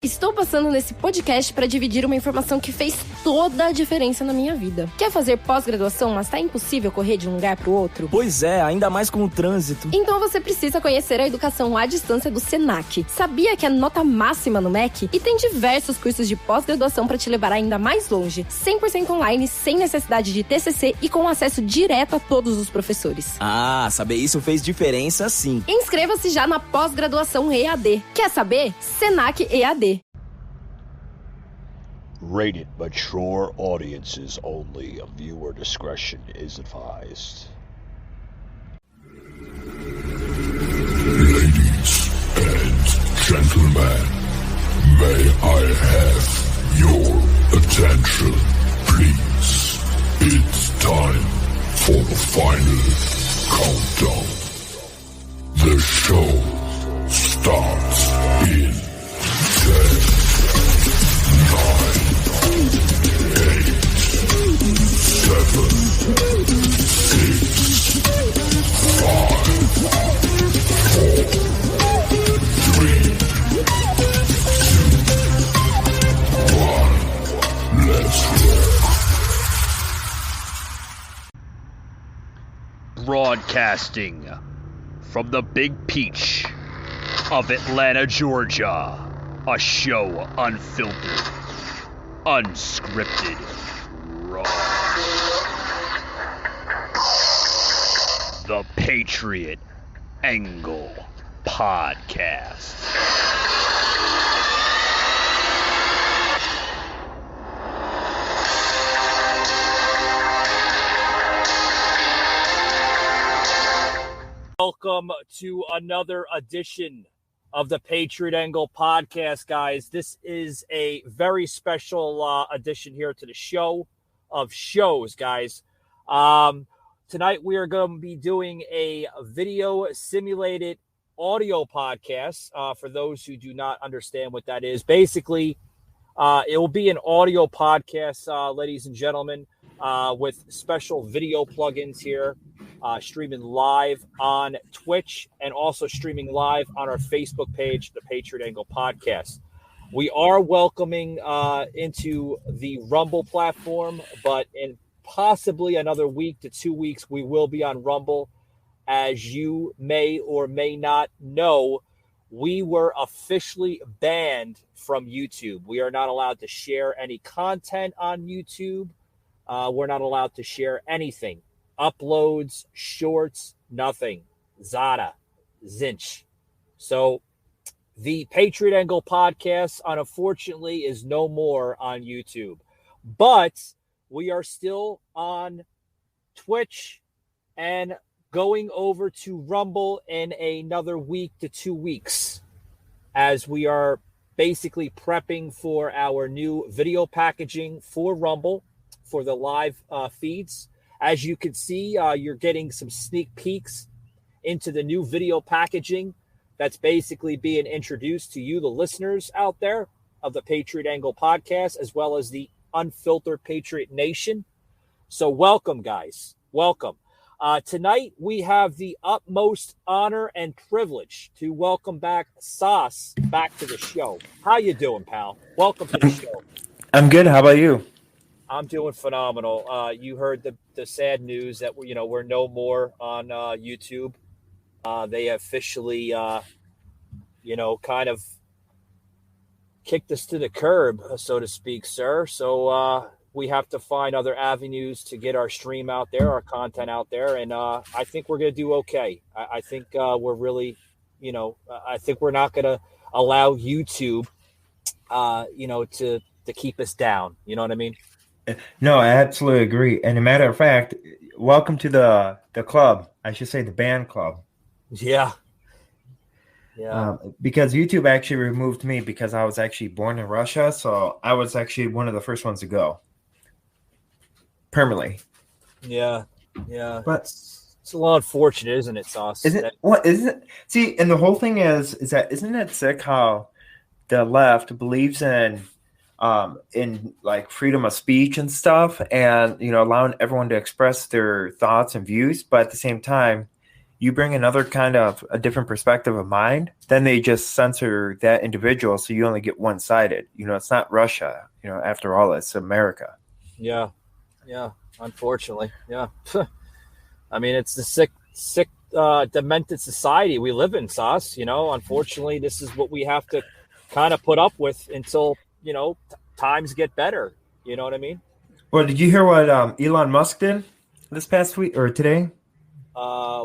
Estou passando nesse podcast para dividir uma informação que fez toda a diferença na minha vida. Quer fazer pós-graduação, mas tá impossível correr de um lugar para o outro? Pois é, ainda mais com o trânsito. Então você precisa conhecer a educação à distância do Senac. Sabia que é nota máxima no MEC? E tem diversos cursos de pós-graduação para te levar ainda mais longe. 100% online, sem necessidade de TCC e com acesso direto a todos os professores. Ah, saber isso fez diferença sim. Inscreva-se já na pós-graduação EAD. Quer saber? Senac EAD. Rated mature audiences only. Viewer discretion is advised. Ladies and gentlemen, may I have your attention, please? It's time for the final countdown. The show starts in 10, 9, 8, 7, 6, 5, 4, 3, 2, 1. Let's rock. Broadcasting from the Big Peach of Atlanta, Georgia. A show unfiltered, unscripted, raw. The Patriot Angle Podcast. Welcome to another edition of the Patriot Angle Podcast, guys. This is a very special addition here to the show of shows, guys. Tonight we are going to be doing a video simulated audio podcast. For those who do not understand what that is, basically, it will be an audio podcast, ladies and gentlemen, with special video plugins here. Streaming live on Twitch and also streaming live on our Facebook page, the Patriot Angle Podcast. We are welcoming into the Rumble platform, but in possibly another week to 2 weeks, we will be on Rumble. As you may or may not know, we were officially banned from YouTube. We are not allowed to share any content on YouTube. We're not allowed to share anything. Uploads, shorts, nothing. Zada, Zinch. So the Patriot Angle Podcast, unfortunately, is no more on YouTube. But we are still on Twitch and going over to Rumble in another week to 2 weeks, as we are basically prepping for our new video packaging for Rumble for the live feeds. As you can see, you're getting some sneak peeks into the new video packaging that's basically being introduced to you, the listeners out there of the Patriot Angle Podcast, as well as the Unfiltered Patriot Nation. So welcome, guys. Welcome. Tonight, we have the utmost honor and privilege to welcome back Sauce back to the show. How you doing, pal? Welcome to the show. I'm good. How about you? I'm doing phenomenal. You heard the sad news that we're no more on YouTube. They officially, kind of kicked us to the curb, so to speak, sir. So we have to find other avenues to get our stream out there, our content out there, and I think we're going to do okay. I think we're really, I think we're not going to allow YouTube, to keep us down. You know what I mean? No, I absolutely agree. And a matter of fact, welcome to the club. I should say the band club. Yeah. Because YouTube actually removed me because I was actually born in Russia. So I was actually one of the first ones to go permanently. Yeah. But it's a little unfortunate, isn't it, Sauce? Isn't it? See, and the whole thing is that isn't it sick how the left believes in like freedom of speech and stuff, and allowing everyone to express their thoughts and views, but at the same time, you bring another kind of a different perspective of mind, then they just censor that individual, so you only get one-sided. It's not Russia. After all, it's America. Yeah, unfortunately, yeah. I mean, it's the sick, demented society we live in, Sauce. Unfortunately, this is what we have to kind of put up with until times get better. You know what I mean? Well, did you hear what Elon Musk did this past week or today?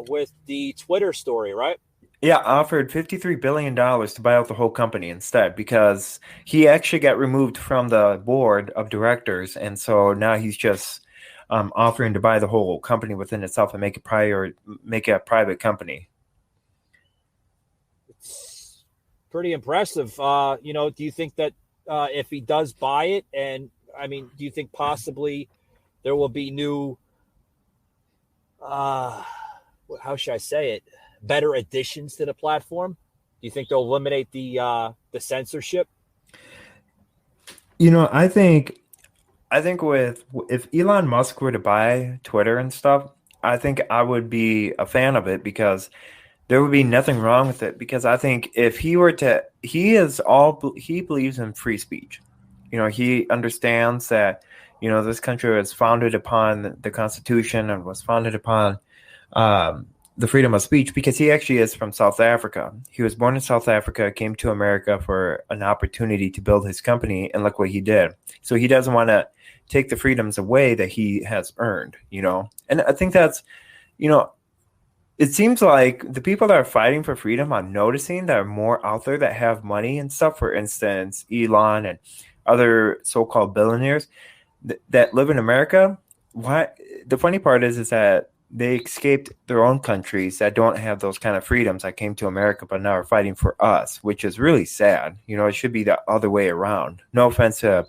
With the Twitter story, right? Yeah, offered $53 billion to buy out the whole company instead, because he actually got removed from the board of directors. And so now he's just offering to buy the whole company within itself and make it a private company. It's pretty impressive. Do you think that if he does buy it, and I mean, do you think possibly there will be new, how should I say it, better additions to the platform? Do you think they'll eliminate the censorship? I think if Elon Musk were to buy Twitter and stuff, I think I would be a fan of it, because there would be nothing wrong with it. Because I think if he were to, he believes in free speech. He understands that, this country was founded upon the Constitution and was founded upon the freedom of speech, because he actually is from South Africa. He was born in South Africa, came to America for an opportunity to build his company, and look what he did. So he doesn't want to take the freedoms away that he has earned, And I think that's, it seems like the people that are fighting for freedom, I'm noticing that are more out there that have money and stuff. For instance, Elon and other so-called billionaires that live in America. The funny part is that they escaped their own countries that don't have those kind of freedoms that came to America, but now are fighting for us, which is really sad. It should be the other way around. No offense to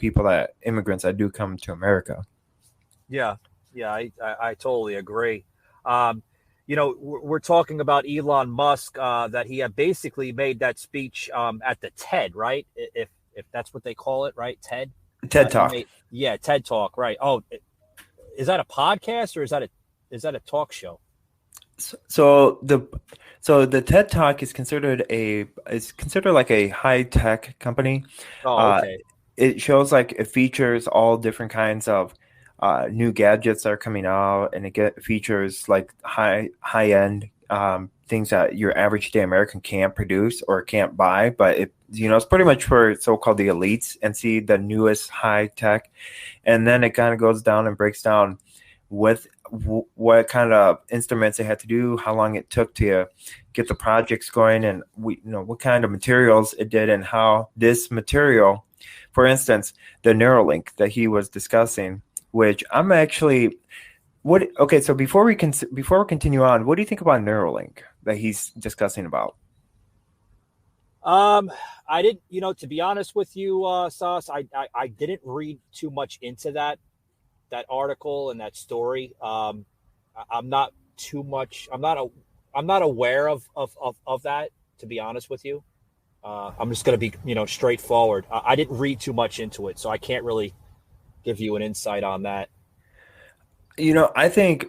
immigrants that do come to America. Yeah, I totally agree. We're talking about Elon Musk, that he had basically made that speech at the TED, right? If that's what they call it, right? TED Talk. TED Talk, right? Oh, is that a podcast, or is that a talk show? So the TED Talk is considered like a high tech company. Oh, okay. It shows it features all different kinds of new gadgets that are coming out, and it features like high end things that your average day American can't produce or can't buy. But it's pretty much for so-called the elites and see the newest high tech, and then it kind of goes down and breaks down with what kind of instruments they had to do, how long it took to get the projects going, and what kind of materials it did, and how this material, for instance, the Neuralink that he was discussing, which I'm actually so before we continue on, what do you think about Neuralink that he's discussing about? I didn't, to be honest with you, Sauce, I didn't read too much into that article and that story. I'm not aware of that, to be honest with you. I'm just going to be, straightforward. I didn't read too much into it, so I can't really give you an insight on that. I think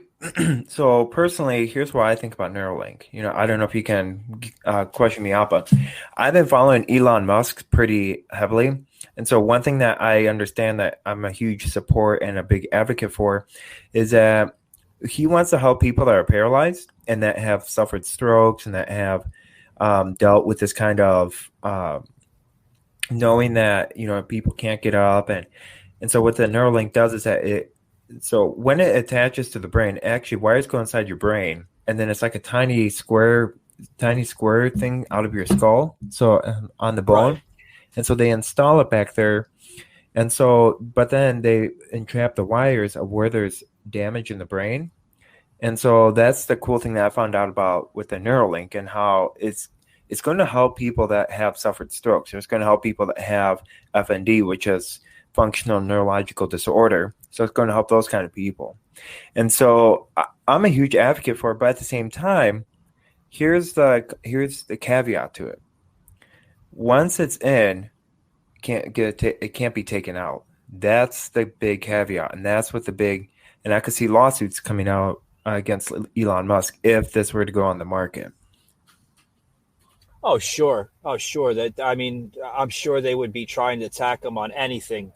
so personally, here's what I think about Neuralink. I don't know if you can question me out, but I've been following Elon Musk pretty heavily. And so one thing that I understand that I'm a huge support and a big advocate for is that he wants to help people that are paralyzed and that have suffered strokes and that have dealt with this kind of knowing that, people can't get up. And so what the Neuralink does is that so when it attaches to the brain, actually wires go inside your brain, and then it's like a tiny square thing out of your skull, so on the bone. Right. And so they install it back there, and so but then they entrap the wires of where there's damage in the brain. And so that's the cool thing that I found out about with the Neuralink, and how it's going to help people that have suffered strokes. It's going to help people that have FND, which is functional neurological disorder. So it's going to help those kind of people. And so I'm a huge advocate for it, but at the same time, here's the caveat to it. Once it's in, it can't be taken out. That's the big caveat, and that's what and I could see lawsuits coming out against Elon Musk if this were to go on the market. Oh, sure. Oh, sure. That I mean, I'm sure they would be trying to attack him on anything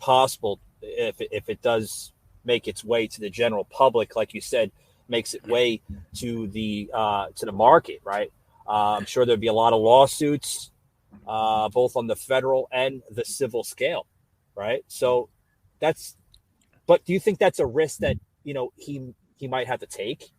possible if it does make its way to the general public, like you said, makes its way to the market, right? I'm sure there'd be a lot of lawsuits, both on the federal and the civil scale, right? So but do you think that's a risk that he might have to take?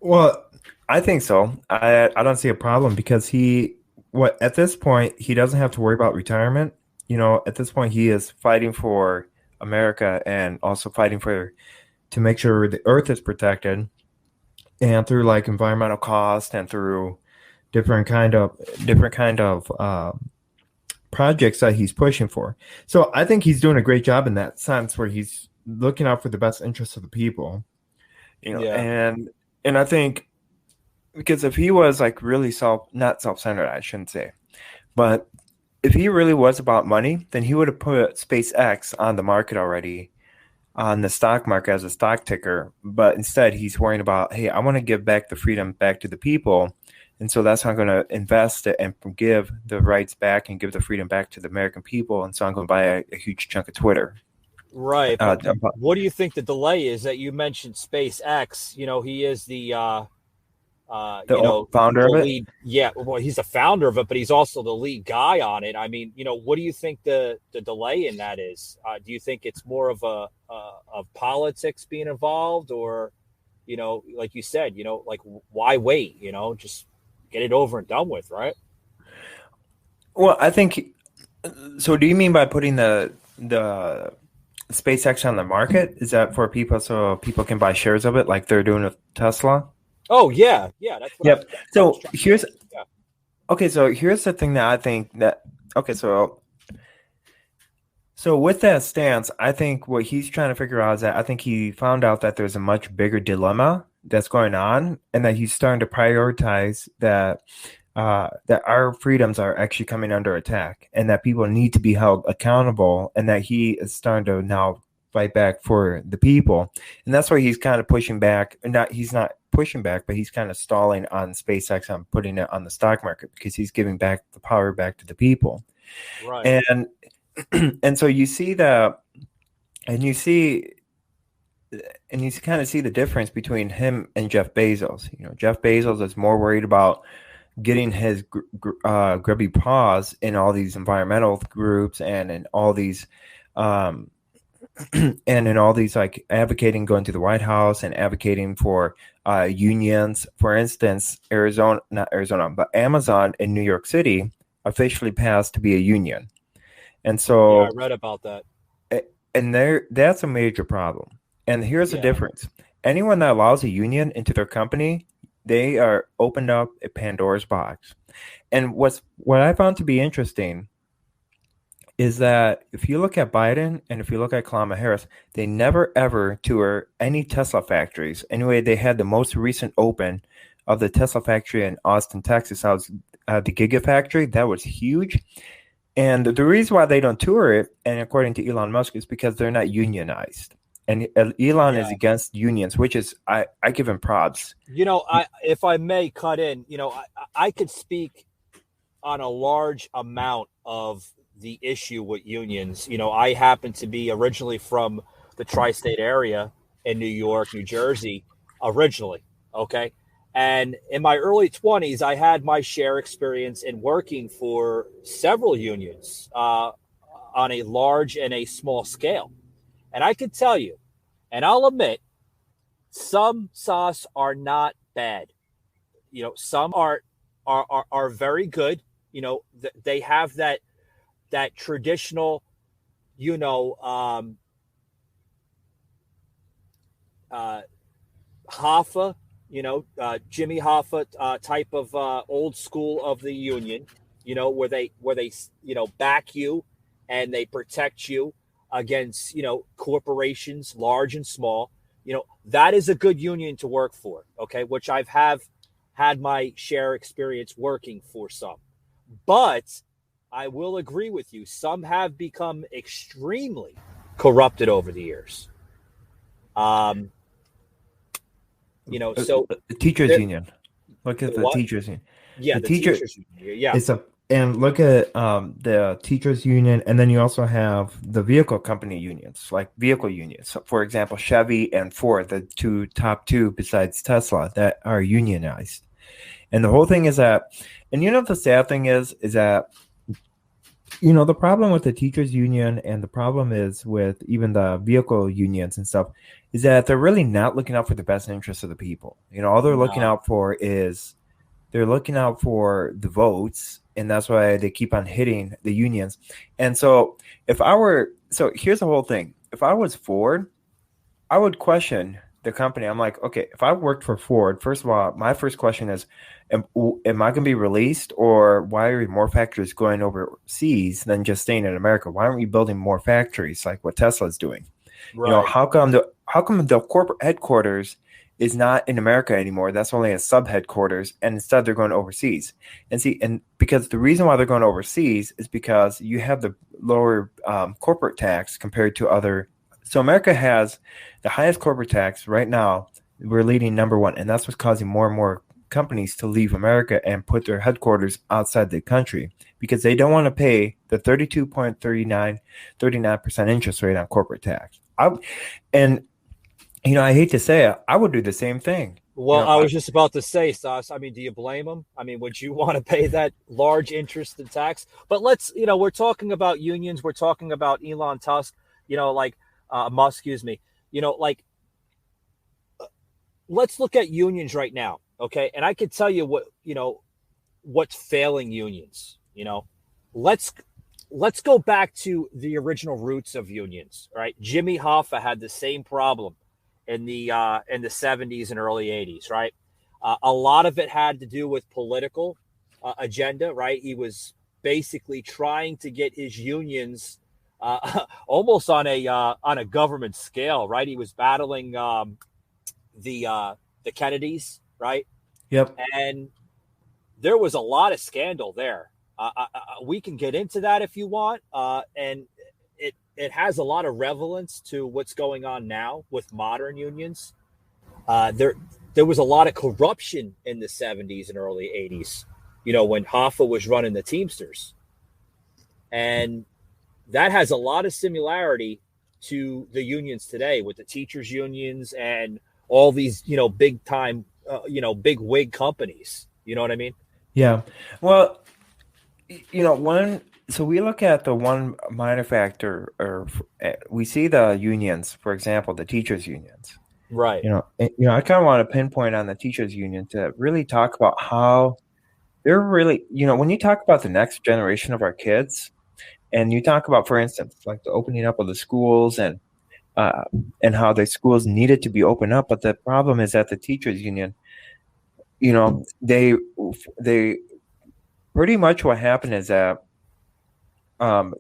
Well, I think so. I don't see a problem because at this point he doesn't have to worry about retirement. At this point he is fighting for America and also fighting to make sure the earth is protected, and through like environmental cost and through different kind of projects that he's pushing for. So I think he's doing a great job in that sense where he's looking out for the best interests of the people. Yeah. And I think because if he was like really not self-centered, I shouldn't say, but if he really was about money, then he would have put SpaceX on the market already, on the stock market as a stock ticker. But instead, he's worrying about, hey, I want to give back the freedom back to the people. And so that's how I'm going to invest it and give the rights back and give the freedom back to the American people. And so I'm going to buy a huge chunk of Twitter. Right. What do you think the delay is that you mentioned SpaceX? He is the founder of it. Lead, yeah, well, he's the founder of it, but he's also the lead guy on it. I mean, what do you think the delay in that is? Do you think it's more of of politics being involved, or like you said, like why wait? Just get it over and done with, right? Well, I think so. Do you mean by putting the SpaceX on the market? Is that for people so people can buy shares of it, like they're doing with Tesla? Oh yeah. That's what. Yep. So here's yeah. Okay. So here's the thing that I think that So with that stance, I think what he's trying to figure out is that I think he found out that there's a much bigger dilemma that's going on, and that he's starting to prioritize that our freedoms are actually coming under attack, and that people need to be held accountable, and that he is starting to now fight back for the people. And that's why he's kind of pushing back. He's not pushing back, but he's kind of stalling on SpaceX on putting it on the stock market because he's giving back the power back to the people. Right. And so you see that, and you kind of see the difference between him and Jeff Bezos. Jeff Bezos is more worried about getting his grubby paws in all these environmental groups and in all these like advocating going to the White House and advocating for unions. For instance, Amazon in New York City officially passed to be a union. And so I read about that. And that's a major problem. And here's the difference. Anyone that allows a union into their company, they are opened up a Pandora's box. And what I found to be interesting is that if you look at Biden and if you look at Kamala Harris, they never ever tour any Tesla factories. Anyway, they had the most recent open of the Tesla factory in Austin, Texas. That was the Gigafactory. That was huge. And the reason why they don't tour it, and according to Elon Musk, is because they're not unionized. And Elon is against unions, which is, I give him props. If I may cut in, I could speak on a large amount of the issue with unions. I happen to be originally from the tri-state area in New York, New Jersey, originally. Okay. And in my early 20s, I had my share experience in working for several unions on a large and a small scale. And I can tell you, and I'll admit, some SAAS are not bad. Some are very good. They have that traditional, Hoffa, Jimmy Hoffa type of old school of the union, where they back you and they protect you against, corporations, large and small. That is a good union to work for. Okay. Which I've had my share experience working for some, but I will agree with you. Some have become extremely corrupted over the years. So the teachers there- union. Look at the what? teachers union. Yeah, The the teacher- teachers. Yeah, And look at the teachers union, and then you also have the vehicle company unions, like vehicle unions. So, for example, Chevy and Ford, the top two besides Tesla that are unionized. And the whole thing is that, and the sad thing is that, the problem with the teachers union and the problem is with even the vehicle unions and stuff is that they're really not looking out for the best interests of the people. All they're looking No. out for is they're looking out for the votes, and that's why they keep on hitting the unions. And so here's the whole thing. If I was Ford, I would question the company. I'm like, okay, if I worked for Ford, first of all, my first question is, am I going to be released, or why are more factories going overseas than just staying in America? Why aren't we building more factories like what Tesla's doing? right. How come the corporate headquarters is not in America anymore? That's only a sub headquarters, and instead they're going overseas. And because the reason why they're going overseas is because you have the lower corporate tax compared to other. So America has the highest corporate tax right now. We're leading number one, and that's what's causing more and more companies to leave America and put their headquarters outside the country because they don't want to pay the 39% interest rate on corporate tax. I hate to say it, I would do the same thing. Well, I was just about to say, Stas, do you blame them? Would you want to pay that large interest in tax? But we're talking about unions. We're talking about Elon Musk, Musk, excuse me. Let's look at unions right now, okay? And I could tell you what's failing unions. Let's go back to the original roots of unions, right? Jimmy Hoffa had the same problem in the 70s and early 80s, right? A lot of it had to do with political agenda, right? He was basically trying to get his unions almost on a government scale, right? He was battling the Kennedys, right? Yep. And there was a lot of scandal there. We can get into that if you want, and it has a lot of relevance to what's going on now with modern unions. There was a lot of corruption in the 70s and early 80s, when Hoffa was running the Teamsters. And that has a lot of similarity to the unions today with the teachers unions and all these, big time, big wig companies. You know what I mean? Yeah. Well, so we look at the one minor factor, or we see the unions, for example, the teachers unions. Right. I kind of want to pinpoint on the teachers union to really talk about how they're really, when you talk about the next generation of our kids, and you talk about, for instance, like the opening up of the schools and how the schools needed to be opened up, but the problem is that the teachers union, they pretty much what happened is that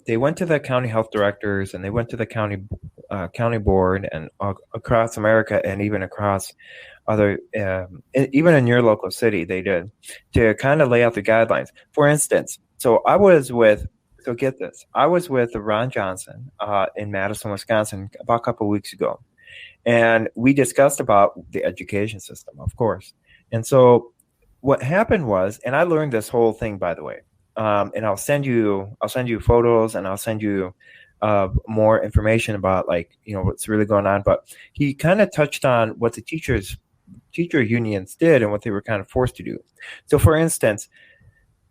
they went to the county health directors and they went to the county board and across America and even across other, even in your local city, they did to kind of lay out the guidelines. For instance, I was with Ron Johnson in Madison, Wisconsin, about a couple of weeks ago, and we discussed about the education system, of course. And so what happened was, and I learned this whole thing, by the way, and I'll send you photos and I'll send you more information about what's really going on. But he kind of touched on what the teacher unions did and what they were kind of forced to do. So, for instance,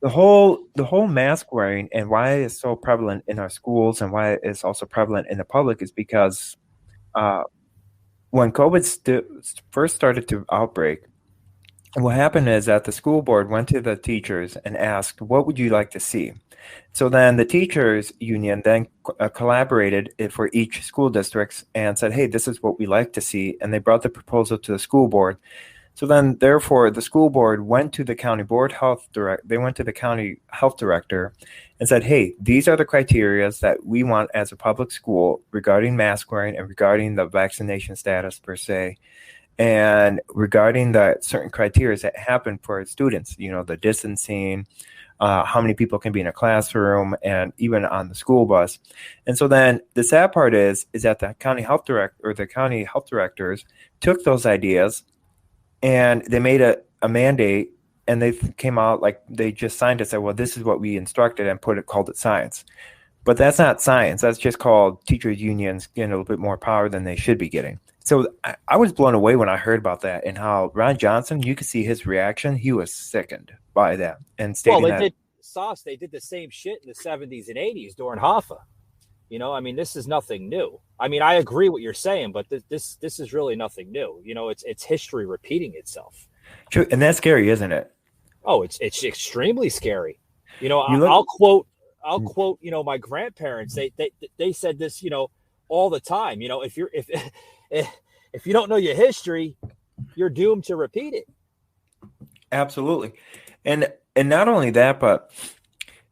the whole mask wearing and why it's so prevalent in our schools and why it's also prevalent in the public is because when COVID first started to outbreak, what happened is that the school board went to the teachers and asked, what would you like to see? So then the teachers union then collaborated for each school districts and said, hey, this is what we like to see. And they brought the proposal to the school board. So then, therefore, the school board went to the county they went to the county health director and said, hey, these are the criteria that we want as a public school regarding mask wearing and regarding the vaccination status per se, and regarding the certain criteria that happen for students, the distancing, how many people can be in a classroom, and even on the school bus. And so then the sad part is that the county health directors took those ideas and they made a mandate, and they came out like they just signed it, said, well, this is what we instructed, and called it science. But that's not science. That's just called teachers unions getting a little bit more power than they should be getting. So I was blown away when I heard about that, and how Ron Johnson, you could see his reaction. He was sickened by that, and stating they did the same shit in the 70s and 80s during Hoffa. You know, I mean, this is nothing new. I mean, I agree what you're saying, but this is really nothing new. You know, it's history repeating itself. True, and that's scary, isn't it? Oh, it's extremely scary. You know, I'll quote, you know, my grandparents. They said this, you know, all the time. You know, if you don't know your history, you're doomed to repeat it. Absolutely. And not only that, but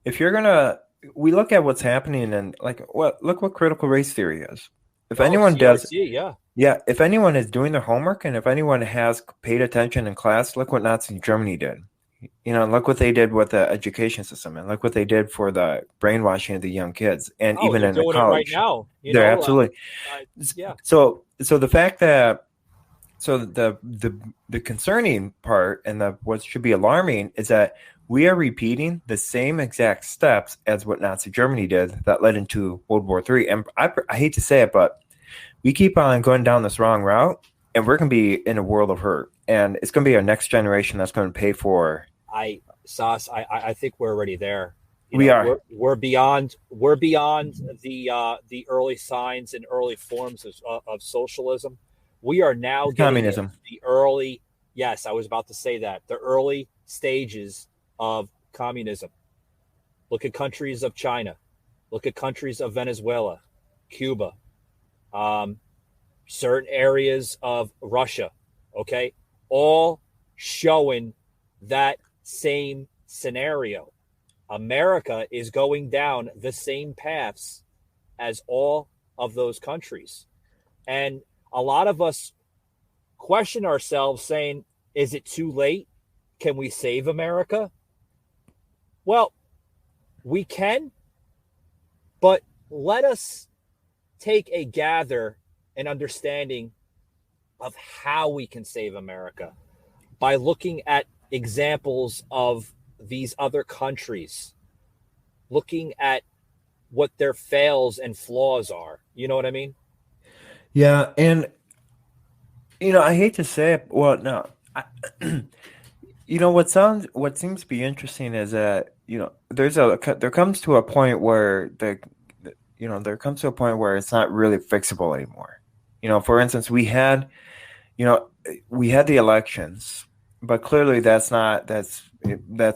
if you're gonna, we look at what's happening, and look what critical race theory is. If anyone does, if anyone is doing their homework, and if anyone has paid attention in class, look what Nazi Germany did. You know, look what they did with the education system, and look what they did for the brainwashing of the young kids, and even in the college. Right now, they're absolutely. So the fact that, the concerning part, and what should be alarming, is that we are repeating the same exact steps as what Nazi Germany did that led into World War III. And I hate to say it, but we keep on going down this wrong route, and we're going to be in a world of hurt. And it's going to be our next generation that's going to pay for. I think we're already there. We are. We're beyond the early signs and early forms of socialism. We are now getting communism. The early. Yes, I was about to say that. The early stages of communism. Look at countries of China. Look at countries of Venezuela, Cuba, certain areas of Russia. Okay, all showing that same scenario. America is going down the same paths as all of those countries. And a lot of us question ourselves saying, is it too late? Can we save America? Well, we can, but let us take a gather and understanding of how we can save America by looking at examples of these other countries, looking at what their fails and flaws are. You know what I mean? Yeah, and you know, I hate to say it. Well, no, you know what seems to be interesting is that, you know, there comes to a point where it's not really fixable anymore. You know, for instance, we had the elections, but clearly that's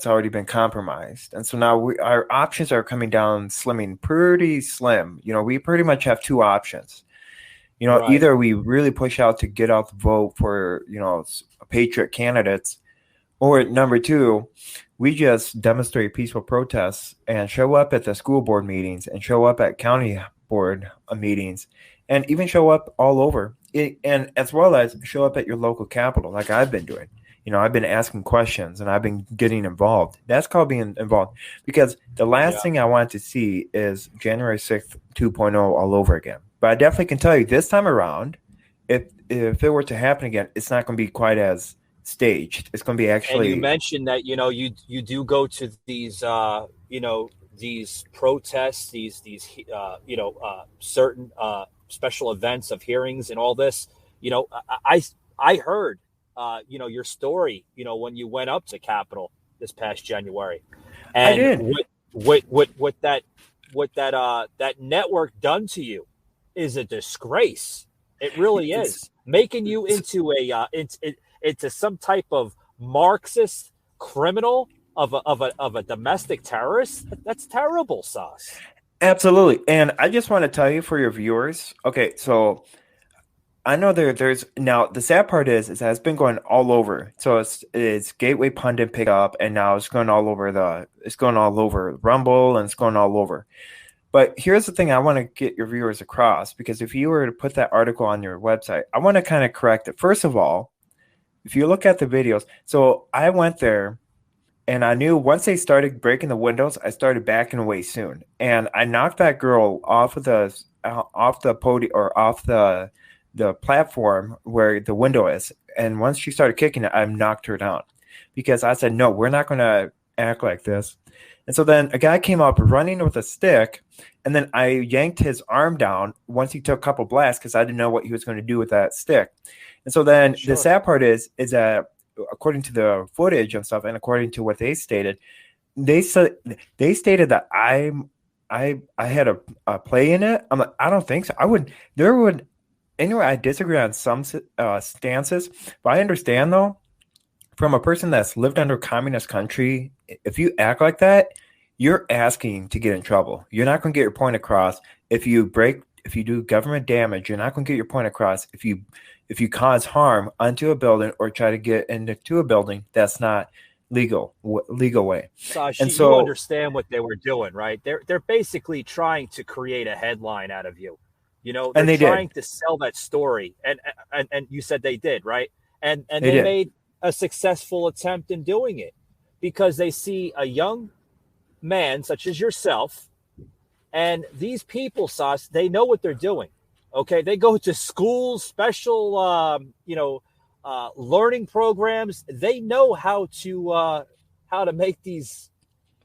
already been compromised, and so now our options are coming down, slimming pretty slim. You know, we pretty much have two options. You know, either we really push out to get out the vote for, you know, patriot candidates, or number two, we just demonstrate peaceful protests and show up at the school board meetings and show up at county board meetings and even show up all over and as well as show up at your local capital like I've been doing. You know, I've been asking questions and I've been getting involved. That's called being involved, because the last thing I want to see is January 6th 2.0 all over again. But I definitely can tell you this time around, if it were to happen again, it's not going to be quite as staged. It's going to be actually. And you mentioned that, you know, you do go to these you know, these protests, these you know, certain special events of hearings and all this. You know, I heard you know, your story, you know, when you went up to Capitol this past January, and I did. what that network done to you is a disgrace. It really is, making you into into some type of Marxist criminal of a domestic terrorist. That's terrible, Sauce. Absolutely. And I just want to tell you for your viewers. Okay, so I know there's now the sad part is that it's been going all over. So it's Gateway Pundit pick up, and now it's going all over Rumble, and it's going all over. But here's the thing I want to get your viewers across, because if you were to put that article on your website, I want to kind of correct it. First of all, if you look at the videos, so I went there and I knew once they started breaking the windows, I started backing away soon. And I knocked that girl off the podium, or off the the platform where the window is. And once she started kicking it, I knocked her down because I said, no, we're not going to act like this. And so then a guy came up running with a stick, and then I yanked his arm down once he took a couple blasts because I didn't know what he was going to do with that stick. And so then the sad part is that according to the footage and stuff, and according to what they stated that I had a play in it. I'm like, I don't think so. Anyway, I disagree on some stances, but I understand though, from a person that's lived under a communist country, if you act like that, you're asking to get in trouble. You're not going to get your point across. If you do government damage, you're not going to get your point across. If you cause harm onto a building or try to get into a building, that's not legal way. Sashi, and so you understand what they were doing, right? They're basically trying to create a headline out of you. You know, they're trying to sell that story, and you said they did, right? And they made a successful attempt in doing it because they see a young man such as yourself, and these people, Sas, they know what they're doing. Okay, they go to schools, special, learning programs. They know how to make these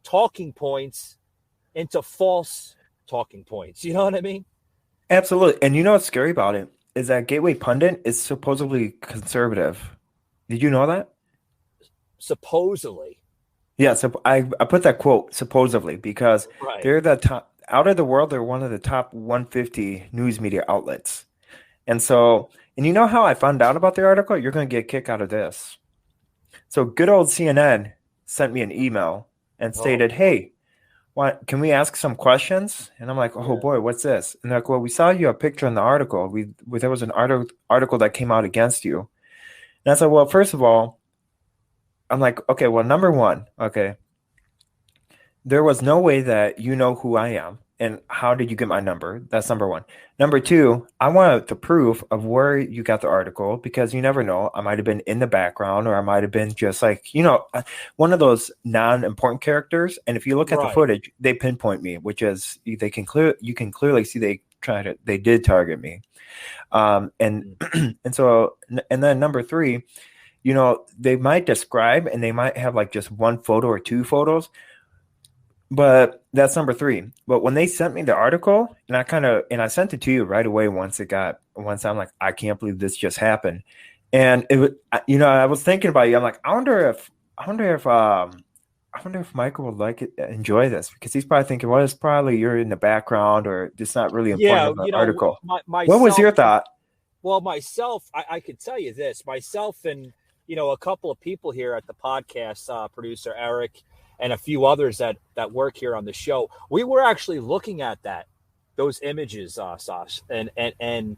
talking points into false talking points. You know what I mean? Absolutely. And you know what's scary about it is that Gateway Pundit is supposedly conservative. Did you know that? Supposedly. Yeah, so I put that quote supposedly because they're the top out of the world. They're one of the top 150 news media outlets. And you know how I found out about the article? You're going to get a kick out of this. So good old CNN sent me an email and stated, hey, can we ask some questions? And I'm like, oh boy, what's this? And they're like, well, we saw you a picture in the article. There was an article that came out against you. And I said, well, first of all, I'm like, okay, well, number one, okay, there was no way that you know who I am. And how did you get my number? That's number one. Number two, I want the proof of where you got the article because you never know. I might have been in the background or I might have been just like, one of those non-important characters. And if you look at the footage, they pinpoint me, which is you can clearly see they did target me. And then number three, they might describe and they might have like just one photo or two photos. But that's number three. But when they sent me the article, and I sent it to you right away once I'm like, I can't believe this just happened. And it was, I was thinking about you. I'm like, I wonder if Michael would enjoy this because he's probably thinking, well, it's probably you're in the background or just not really important about the article. What was your thought? Well, myself, I could tell you this. Myself and a couple of people here at the podcast, producer Eric, and a few others that work here on the show, we were actually looking at those images, Sash, and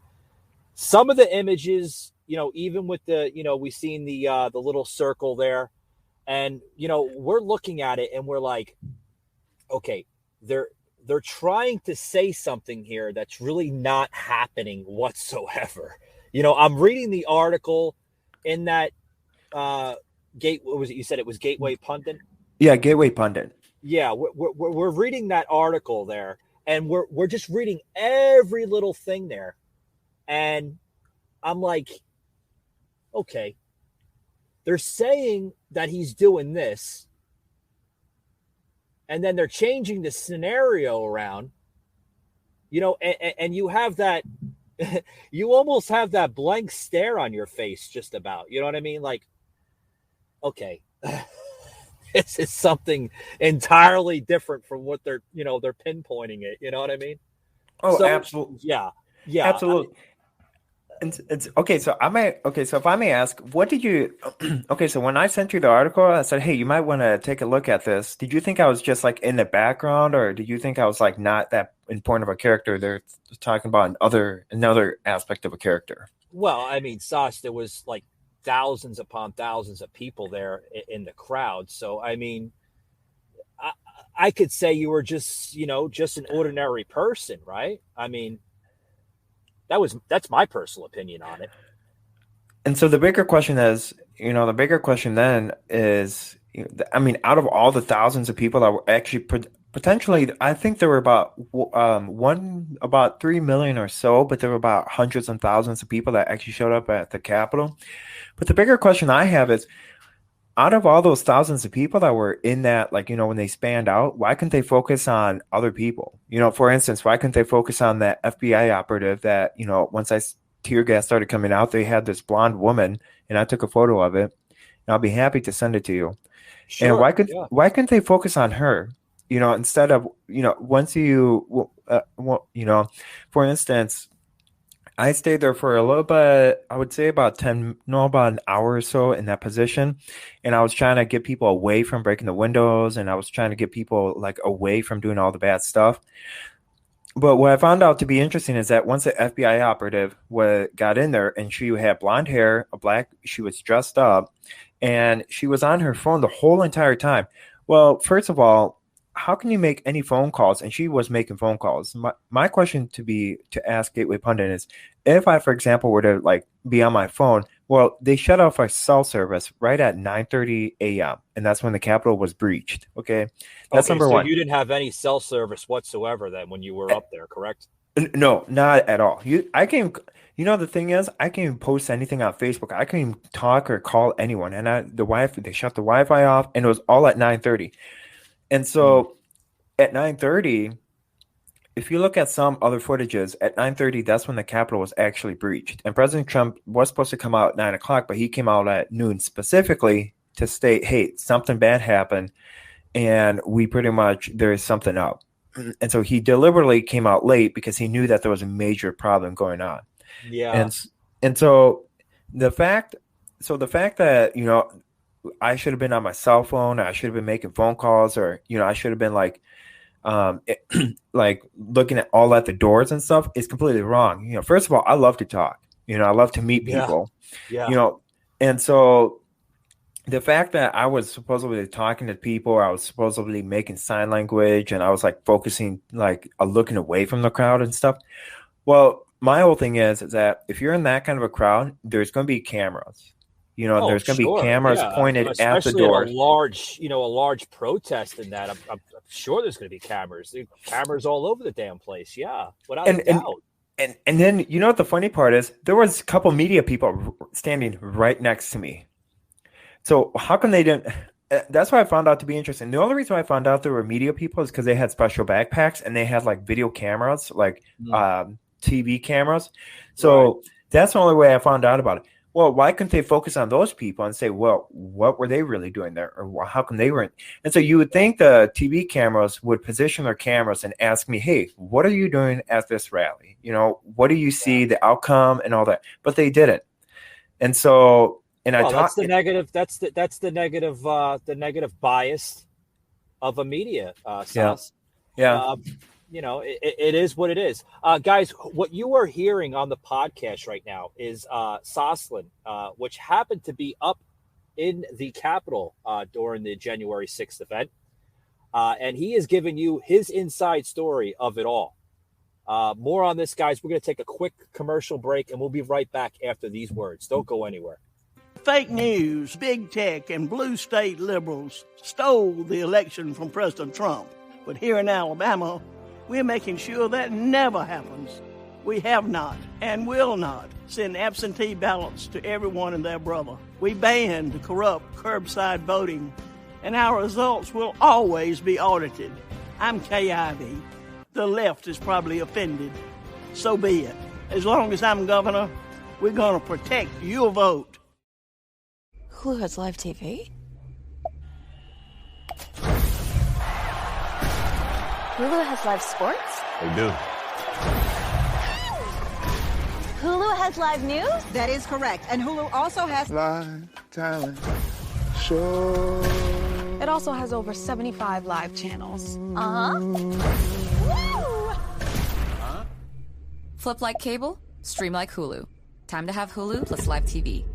some of the images, even with we've seen the little circle there, and we're looking at it and we're like, okay, they're trying to say something here that's really not happening whatsoever. I'm reading the article in that what was it? You said it was Gateway Pundit. Yeah, Gateway Pundit. Yeah, we're reading that article there, and we're just reading every little thing there, and I'm like, okay, they're saying that he's doing this, and then they're changing the scenario around, and you have that, you almost have that blank stare on your face, just about, you know what I mean? Like, okay. This is something entirely different from what they're pinpointing it. You know what I mean? Oh, so, absolutely. Yeah, absolutely. It's okay. So if I may ask, what did you? Okay, so when I sent you the article, I said, "Hey, you might want to take a look at this." Did you think I was just like in the background, or did you think I was like not that important of a character? They're talking about another aspect of a character. Well, I mean, Sash, there was like thousands upon thousands of people there in the crowd. So, I mean, I could say you were just an ordinary person, right? I mean, that's my personal opinion on it. And so the bigger question is, I mean, out of all the thousands of people that were actually Potentially, I think there were about 3 million or so, but there were about hundreds and thousands of people that actually showed up at the Capitol. But the bigger question I have is, out of all those thousands of people that were in that, like, when they spanned out, why couldn't they focus on other people? For instance, why couldn't they focus on that FBI operative that, once tear gas started coming out, they had this blonde woman, and I took a photo of it, and I'll be happy to send it to you. Sure, and why couldn't they focus on her? Instead of, once you, for instance, I stayed there for a little bit, I would say about an hour or so in that position. And I was trying to get people away from breaking the windows, and I was trying to get people like away from doing all the bad stuff. But what I found out to be interesting is that once the FBI operative got in there, and she had blonde hair, she was dressed up, and she was on her phone the whole entire time. Well, first of all, how can you make any phone calls? And she was making phone calls. My question to ask Gateway Pundit is, if I, for example, were to like be on my phone, well, they shut off our cell service right at 9:30 a.m. and that's when the Capitol was breached. Okay, that's number one. You didn't have any cell service whatsoever then when you were up there, correct? No, not at all. The thing is, I can't even post anything on Facebook. I can't even talk or call anyone. And they shut the Wi-Fi off, and it was all at 9:30. And so at 9:30, if you look at some other footages, at 9:30, that's when the Capitol was actually breached. And President Trump was supposed to come out at 9 o'clock, but he came out at noon specifically to state, hey, something bad happened, and there is something up. And so he deliberately came out late because he knew that there was a major problem going on. Yeah. And so the fact that, I should have been on my cell phone, I should have been making phone calls, or, I should have been like looking at the doors and stuff is completely wrong. First of all, I love to talk, I love to meet people, and so the fact that I was supposedly talking to people, I was supposedly making sign language, and I was like focusing, like looking away from the crowd and stuff. Well, my whole thing is that if you're in that kind of a crowd, there's going to be cameras. There's going to be cameras pointed at the door. A large protest in that. I'm sure there's going to be cameras. There's cameras all over the damn place. Yeah, without a doubt. And then what the funny part is? There was a couple media people standing right next to me. So how come they didn't? That's what I found out to be interesting. The only reason I found out there were media people is because they had special backpacks and they had like video cameras, like TV cameras. So that's the only way I found out about it. Well, why couldn't they focus on those people and say, well, what were they really doing there? Or how come they weren't? And so you would think the TV cameras would position their cameras and ask me, hey, what are you doing at this rally? What do you see, the outcome and all that? But they didn't. And so, that's the negative. That's the negative bias of a media sauce. Yeah. It is what it is. Guys, what you are hearing on the podcast right now is Soslin, which happened to be up in the Capitol during the January 6th event. And he is giving you his inside story of it all. More on this, guys. We're going to take a quick commercial break, and we'll be right back after these words. Don't go anywhere. Fake news, big tech, and blue state liberals stole the election from President Trump. But here in Alabama, we're making sure that never happens. We have not and will not send absentee ballots to everyone and their brother. We banned corrupt curbside voting, and our results will always be audited. I'm Kay Ivey. The left is probably offended. So be it. As long as I'm governor, we're going to protect your vote. Hulu has live TV? Hulu has live sports? They do. Hulu has live news? That is correct. And Hulu also has Live talent show. It also has over 75 live channels. Woo! Flip like cable, stream like Hulu. Time to have Hulu plus live TV.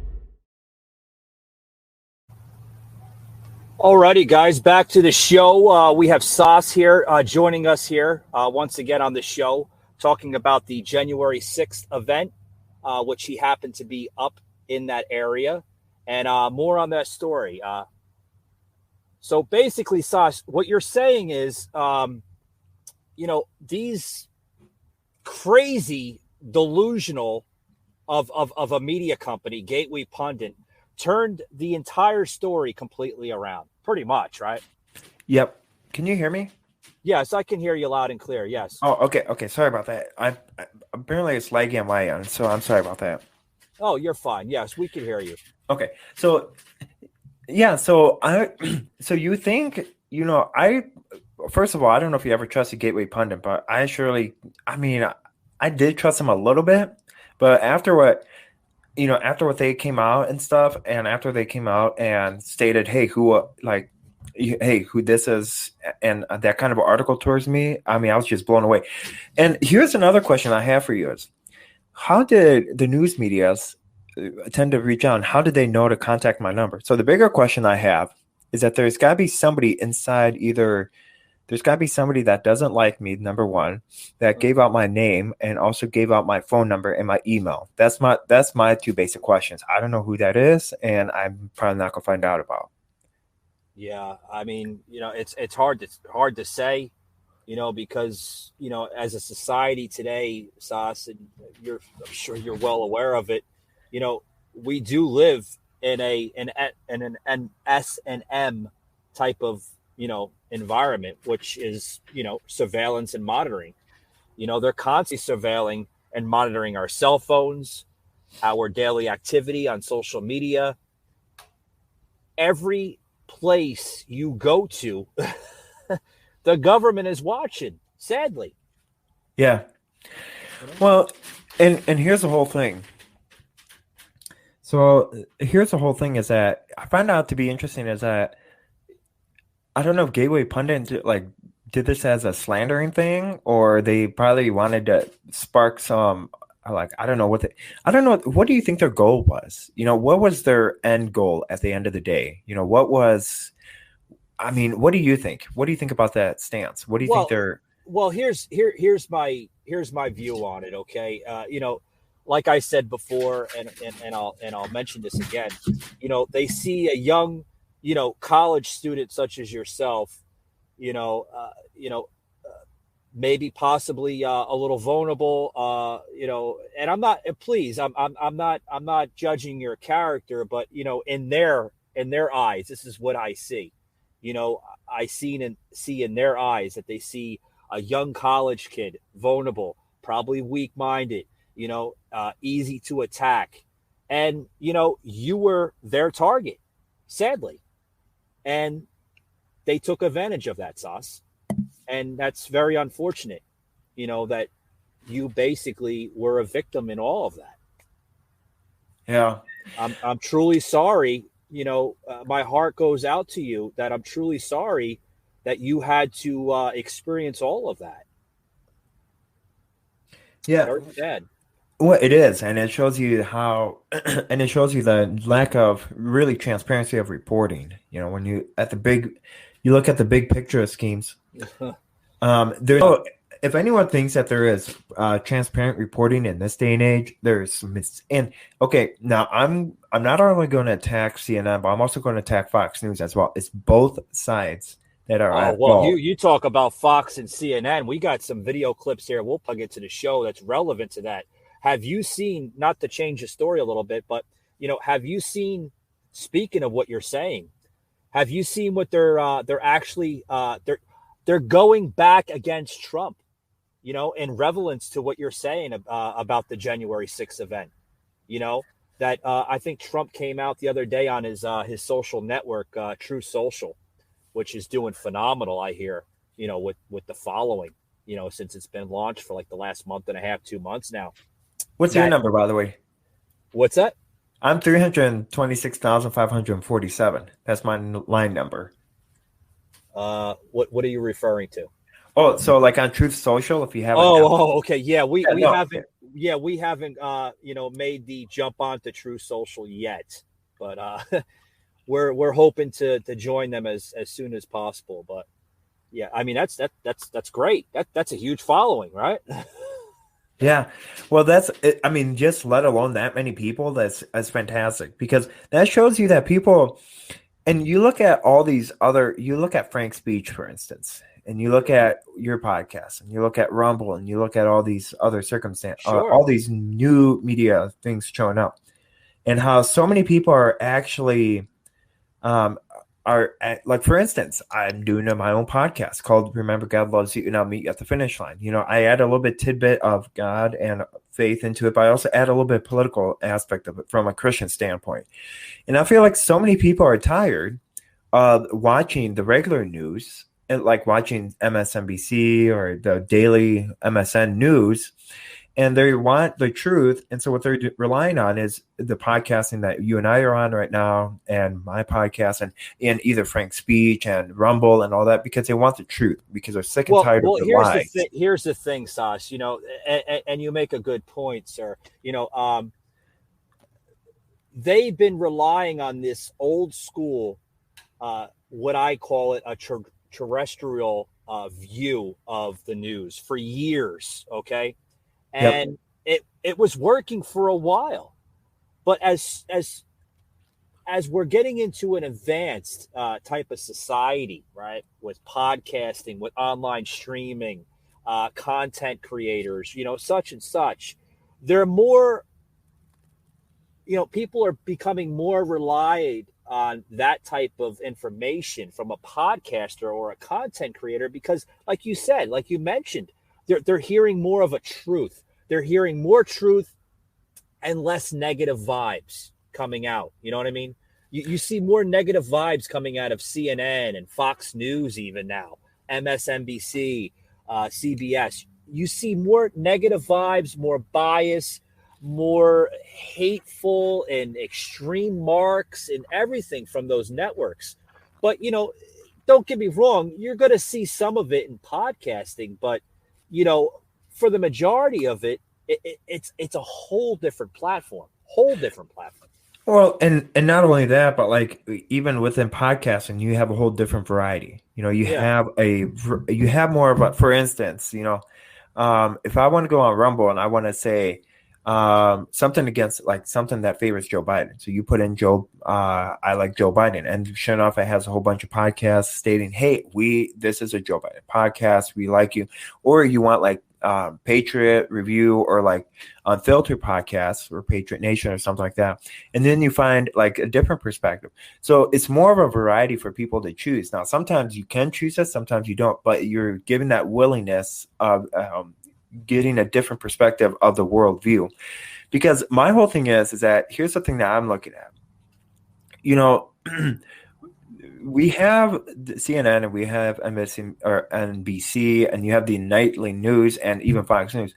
Alrighty, guys, back to the show. We have Sauce here joining us here once again on the show, talking about the January 6th event, which he happened to be up in that area, and more on that story. So basically, Sas, what you're saying is, these crazy, delusional of a media company, Gateway Pundit, turned the entire story completely around. Pretty much, right? Yep. Can you hear me? Yes, I can hear you loud and clear. Yes. Oh, okay. Sorry about that. I apparently it's laggy on my end, so I'm sorry about that. Oh, you're fine. Yes, we can hear you. Okay. So yeah, so you think, first of all, I don't know if you ever trusted Gateway Pundit, but I did trust him a little bit, but after what they came out and stuff, and after they came out and stated, hey, who this is, and that kind of article towards me, I was just blown away. And here's another question I have for you is, how did the news medias tend to reach out? How did they know to contact my number? So the bigger question I have is that there's got to be somebody inside, there's got to be somebody that doesn't like me, number one, that gave out my name and also gave out my phone number and my email. That's my two basic questions. I don't know who that is, and I'm probably not going to find out about. Yeah, it's hard to say, because as a society today, Sas, and I'm sure you're well aware of it. We do live in an S&M type of environment, which is surveillance and monitoring. They're constantly surveilling and monitoring our cell phones, our daily activity on social media. Every place you go to, the government is watching, sadly. Yeah. Well, and here's the whole thing. So here's the whole thing is that I found out to be interesting is that I don't know if Gateway Pundit did this as a slandering thing, or they probably wanted to spark some I don't know what do you think their goal was? What was their end goal at the end of the day? What do you think? What do you think about that stance? What do you think they're here's my view on it, okay? Like I said before, and I'll mention this again. They see a young, college student such as yourself, maybe possibly a little vulnerable, and I'm not judging your character, but in their eyes, this is what I see. I see in their eyes that they see a young college kid, vulnerable, probably weak-minded, easy to attack. And, you were their target, sadly. And they took advantage of that, Sas. And that's very unfortunate, that you basically were a victim in all of that. Yeah. I'm truly sorry. My heart goes out to you that I'm truly sorry that you had to experience all of that. Yeah. Very sad. Well, it is, and it shows you and it shows you the lack of really transparency of reporting. When you look at the big picture of schemes. If anyone thinks that there is transparent reporting in this day and age, there's now I'm not only going to attack CNN, but I'm also going to attack Fox News as well. It's both sides that are. You talk about Fox and CNN. We got some video clips here. We'll plug it to the show that's relevant to that. Have you seen, not to change the story a little bit, but, have you seen, speaking of what you're saying, have you seen what they're actually, they're going back against Trump, in relevance to what you're saying about the January 6th event, that I think Trump came out the other day on his social network, True Social, which is doing phenomenal, I hear, with the following, since it's been launched for like the last month and a half, 2 months now. What's your number, by the way? What's that? I'm 326,547. That's my line number. What are you referring to? Oh, so like on Truth Social, if you haven't. Okay. Yeah, we haven't. Yeah, we haven't. Made the jump onto True Social yet, but we're hoping to join them as soon as possible. But yeah, that's great. That's a huge following, right? Yeah, well, that's it. Just let alone that many people, that's fantastic, because that shows you that people, And you look at all these other, you look at Frank's Speech, for instance, and you look at your podcast, and you look at Rumble, and you look at all these other circumstances, all these new media things showing up, and how so many people are actually, like, for instance, I'm doing my own podcast called Remember God Loves You and I'll Meet You at the Finish Line. You know, I add a little bit tidbit of God and faith into it, but I also add a little bit of political aspect of it from a Christian standpoint. And I feel like so many people are tired of watching the regular news and like watching MSNBC or the daily MSN news, and they want the truth. And so what they're relying on is the podcasting that you and I are on right now, and my podcast, and either Frank's Speech and Rumble and all that, because they want the truth, because they're sick and tired of the lies. Here's the thing, Sas, you know, and you make a good point, sir. You know, they've been relying on this old school, what I call it, a terrestrial view of the news for years, okay? And it was working for a while, but as we're getting into an advanced type of society, right, with podcasting, with online streaming, content creators, you know, such and such, they're more, you know, people are becoming more relied on that type of information from a podcaster or a content creator, because, like you said, like you mentioned, they're hearing more of a truth. They're hearing more truth and less negative vibes coming out. You know what I mean? You see more negative vibes coming out of CNN and Fox News even now, MSNBC, CBS. You see more negative vibes, more bias, more hateful and extreme marks and everything from those networks. But, you know, don't get me wrong, you're going to see some of it in podcasting, but, you know, for the majority of it, it's a whole different platform. Well, and not only that, but like even within podcasting, you have a whole different variety. You know, you have more of a, for instance, you know, if I want to go on Rumble and I want to say something against, like, something that favors Joe Biden, so you put in I like Joe Biden, and sure enough, it has a whole bunch of podcasts stating, hey, this is a Joe Biden podcast, we like you. Or you want like Patriot Review or like Unfiltered podcasts or Patriot Nation or something like that, and then you find like a different perspective. So it's more of a variety for people to choose. Now, sometimes you can choose it, sometimes you don't, but you're given that willingness of getting a different perspective of the worldview. Because my whole thing is that here's the thing that I'm looking at. You know, we have CNN and we have NBC, and you have the nightly news and even Fox News.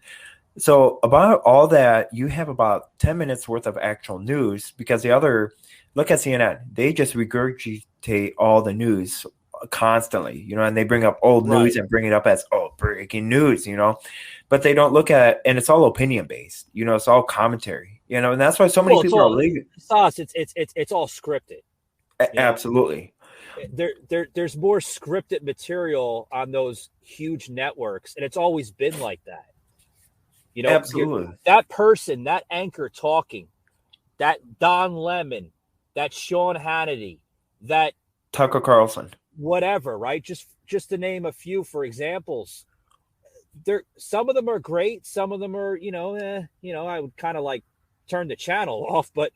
So about all that, you have about 10 minutes worth of actual news, because look at CNN. They just regurgitate all the news constantly, you know, and they bring up old news and bring it up as, breaking news, you know, but they don't look at, and it's all opinion based, you know, it's all commentary, you know, and that's why so many people are leaving. It's all scripted. Absolutely. There's more scripted material on those huge networks, and it's always been like that. You know, absolutely. That person, that anchor talking, that Don Lemon, that Sean Hannity, that Tucker Carlson, whatever, right? Just to name a few for examples. Some of them are great, some of them are, I would kind of like turn the channel off, but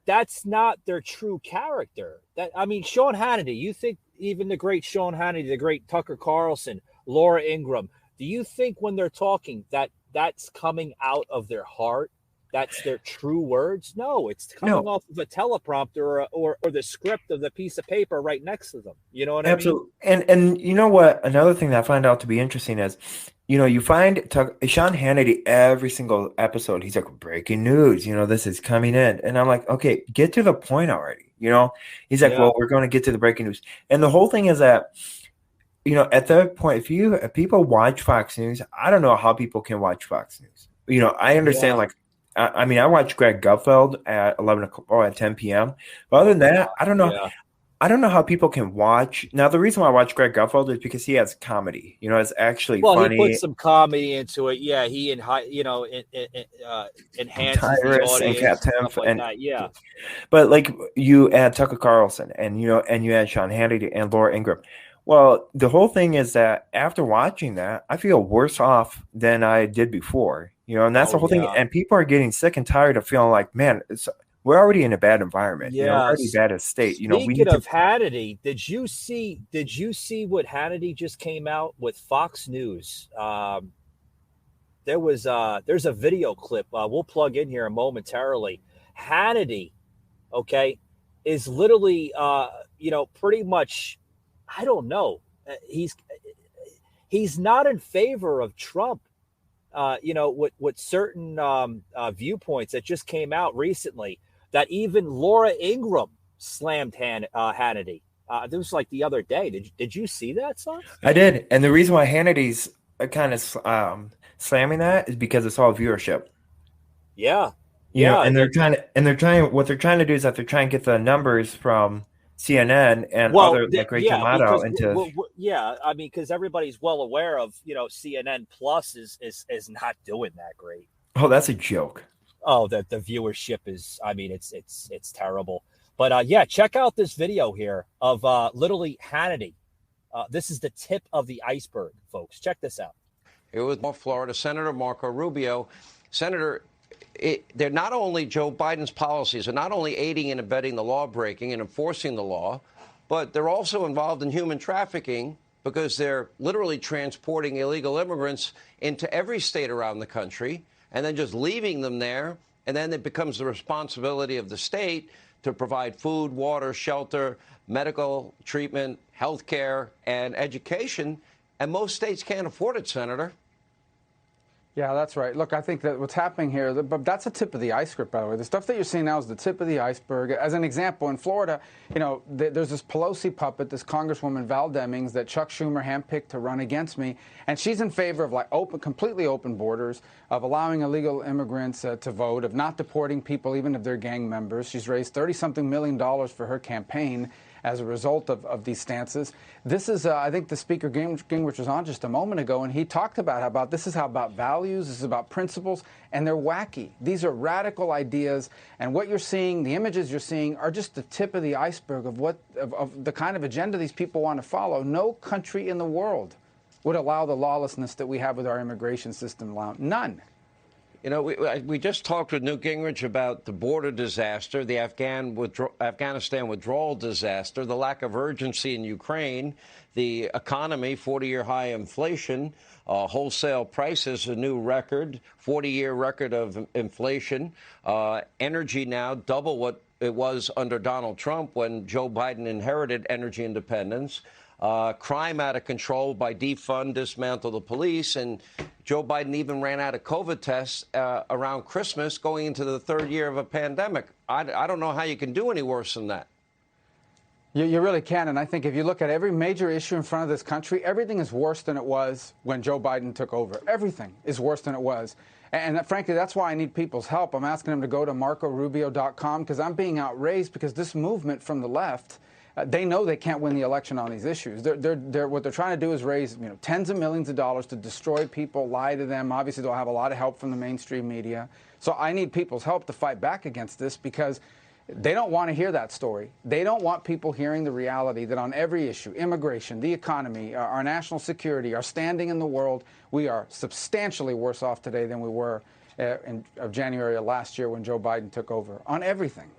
that's not their true character. Sean Hannity, you think even the great Sean Hannity, the great Tucker Carlson, Laura Ingraham, do you think when they're talking that's coming out of their heart? That's their true words? No, it's coming off of a teleprompter or the script of the piece of paper right next to them. You know what I mean? Absolutely. And you know what? Another thing that I find out to be interesting is, you know, you find Sean Hannity every single episode. He's like, breaking news. You know, this is coming in. And I'm like, okay, get to the point already. You know, he's like, well, we're going to get to the breaking news. And the whole thing is that, you know, at that point, if people watch Fox News, I don't know how people can watch Fox News. You know, I understand like, I watch Greg Gutfeld at 10 p.m. But other than that, I don't know. I don't know how people can watch. Now, the reason why I watch Greg Gutfeld is because he has comedy. You know, it's actually funny. He puts some comedy into it. Yeah, he enhances the Tyrus and audience Cat stuff Tempf like and that. Yeah, but like you add Tucker Carlson and you add Sean Hannity and Laura Ingraham. Well, the whole thing is that after watching that, I feel worse off than I did before. You know, and that's the whole thing. And people are getting sick and tired of feeling like, man, we're already in a bad environment. Yeah, you know, we're already bad as state. Speaking of Hannity, did you see what Hannity just came out with Fox News? There's a video clip we'll plug in here momentarily. Hannity, okay, is literally pretty much, I don't know. He's not in favor of Trump. With certain viewpoints that just came out recently, that even Laura Ingraham slammed Hannity. This was like the other day. Did you see that, son? I did, and the reason why Hannity's kind of slamming that is because it's all viewership. Yeah, and what they're trying to do is that they're trying to get the numbers from CNN and other like Rachel Maddow into. I mean, because everybody's well aware of CNN Plus is not doing that great. Oh, that's a joke. Oh, the viewership is, I mean, it's terrible. But check out this video here of literally Hannity. This is the tip of the iceberg, folks. Check this out. Here with Florida Senator Marco Rubio. Senator, they're not only Joe Biden's policies are not only aiding and abetting the law breaking and enforcing the law, but they're also involved in human trafficking because they're literally transporting illegal immigrants into every state around the country and then just leaving them there. And then it becomes the responsibility of the state to provide food, water, shelter, medical treatment, health care, and education. And most states can't afford it, Senator. Yeah, that's right. Look, I think that what's happening here, but that's the tip of the iceberg, by the way. The stuff that you're seeing now is the tip of the iceberg. As an example, in Florida, there's this Pelosi puppet, this Congresswoman Val Demings, that Chuck Schumer handpicked to run against me, and she's in favor of completely open borders, of allowing illegal immigrants to vote, of not deporting people even if they're gang members. She's raised $30-something million for her campaign as a result of these stances. This is, I think the Speaker Gingrich was on just a moment ago, and he talked about this is about values, this is about principles, and they're wacky. These are radical ideas, and what you're seeing, the images you're seeing, are just the tip of the iceberg of the kind of agenda these people want to follow. No country in the world would allow the lawlessness that we have with our immigration system. None. We just talked with Newt Gingrich about the border disaster, the Afghanistan withdrawal disaster, the lack of urgency in Ukraine, the economy, 40-year high inflation, wholesale prices, a new record, 40-year record of inflation, energy now double what it was under Donald Trump when Joe Biden inherited energy independence. Crime out of control by defund, dismantle the police, and Joe Biden even ran out of COVID tests around Christmas, going into the third year of a pandemic. I don't know how you can do any worse than that. You really can, and I think if you look at every major issue in front of this country, everything is worse than it was when Joe Biden took over. Everything is worse than it was. And frankly, that's why I need people's help. I'm asking them to go to MarcoRubio.com because I'm being outraged because this movement from the left, they know they can't win the election on these issues. What they're trying to do is raise tens of millions of dollars to destroy people, lie to them. Obviously, they'll have a lot of help from the mainstream media. So I need people's help to fight back against this because they don't want to hear that story. They don't want people hearing the reality that on every issue, immigration, the economy, our national security, our standing in the world, we are substantially worse off today than we were in January of last year when Joe Biden took over on everything.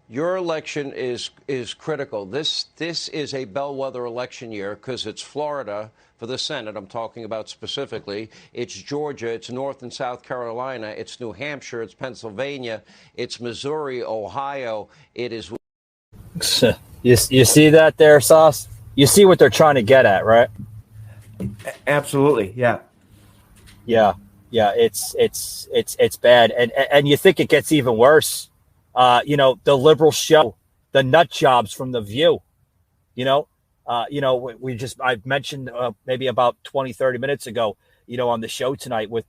Your election is critical. This is a bellwether election year because it's Florida for the Senate. I'm talking about specifically. It's Georgia. It's North and South Carolina. It's New Hampshire. It's Pennsylvania. It's Missouri, Ohio. It is. You see that there, Sauce? You see what they're trying to get at, right? Absolutely. Yeah. Yeah. It's bad, and you think it gets even worse. The liberal show, the nut jobs from The View, I mentioned maybe about 20, 30 minutes ago, on the show tonight with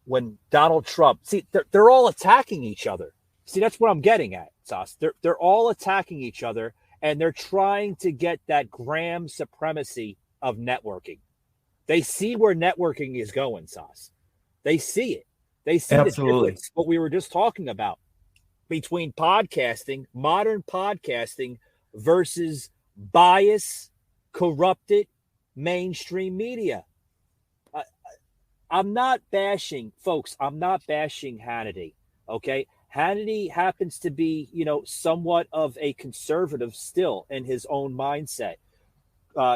when Donald Trump, see, they're all attacking each other. See, that's what I'm getting at, Sauce. They're all attacking each other. and they're trying to get that gram supremacy of networking. They see where networking is going, Sauce. They see it. They see Absolutely. the difference, what we were just talking about between podcasting, modern podcasting versus bias, corrupted mainstream media. I'm not bashing, folks. I'm not bashing Hannity. Okay. Hannity happens to be, somewhat of a conservative still in his own mindset.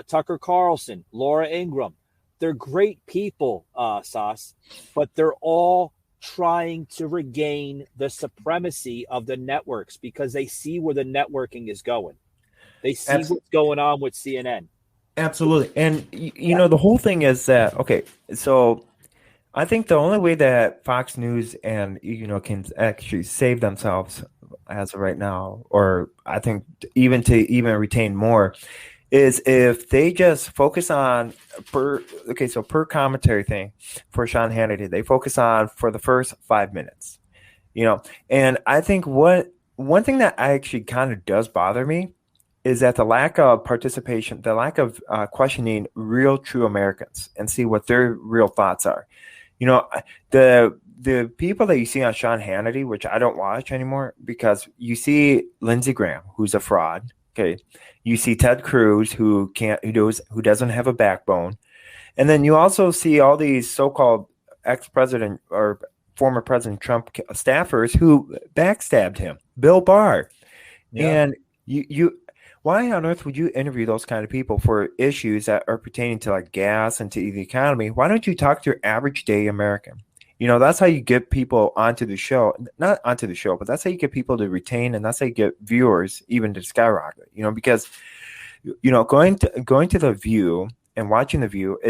Tucker Carlson, Laura Ingraham, they're great people, Sauce, but they're all trying to regain the supremacy of the networks because they see where the networking is going. They see what's going on with CNN. Absolutely. And, the whole thing is that, okay, so I think the only way that Fox News and, can actually save themselves as of right now, or I think even retain more, is if they just focus on per commentary thing for Sean Hannity, they focus on for the first 5 minutes, and I think one thing that actually kind of does bother me is that the lack of participation, the lack of questioning real true Americans and see what their real thoughts are. The people that you see on Sean Hannity, which I don't watch anymore, because you see Lindsey Graham, who's a fraud. Okay, you see Ted Cruz, who doesn't have a backbone, and then you also see all these so-called ex-president or former President Trump staffers who backstabbed him. Bill Barr, and you. Why on earth would you interview those kind of people for issues that are pertaining to like gas and to the economy? Why don't you talk to your average day American? That's how you get people onto the show, not onto the show, but that's how you get people to retain, and that's how you get viewers even to skyrocket. Because going to the View and watching the View,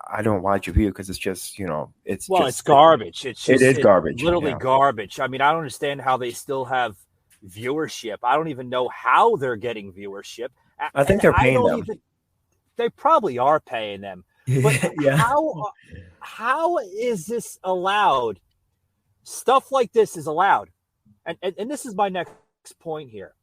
I don't watch the View because it's just it's garbage. It's garbage. Literally garbage. I mean, I don't understand how they still have viewership. I don't even know how they're getting viewership. I think they're paying them. They probably are paying them. But how is this allowed? Stuff like this is allowed. And this is my next point here.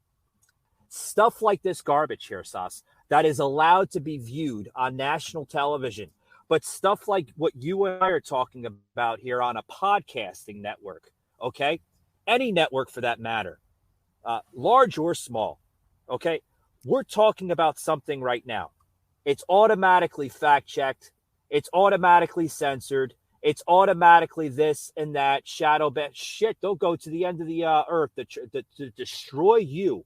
Stuff like this garbage here, Sauce, that is allowed to be viewed on national television. But stuff like what you and I are talking about here on a podcasting network, okay? Any network for that matter, large or small, okay? We're talking about something right now. It's automatically fact-checked. It's automatically censored. It's automatically this and that, shadow ban. Shit, they'll go to the end of the earth to destroy you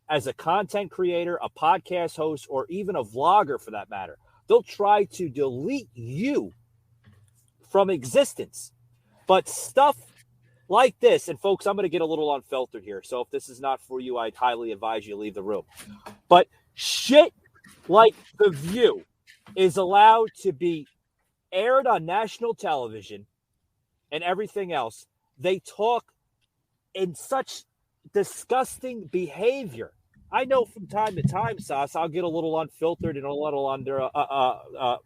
as a content creator, a podcast host, or even a vlogger for that matter. They'll try to delete you from existence. But stuff like this, and folks, I'm going to get a little unfiltered here. So if this is not for you, I'd highly advise you leave the room. But shit like The View is allowed to be aired on national television and everything else. They talk in such disgusting behavior. I know from time to time, Sauce, I'll get a little unfiltered and a little under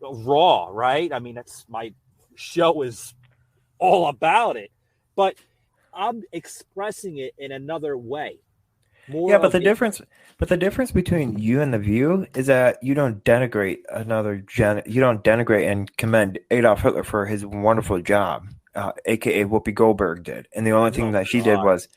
raw, right? I mean, that's my show is all about it. But I'm expressing it in another way. But the difference between you and The View is that you don't denigrate you don't denigrate and commend Adolf Hitler for his wonderful job, aka Whoopi Goldberg did. And the only thing that she did was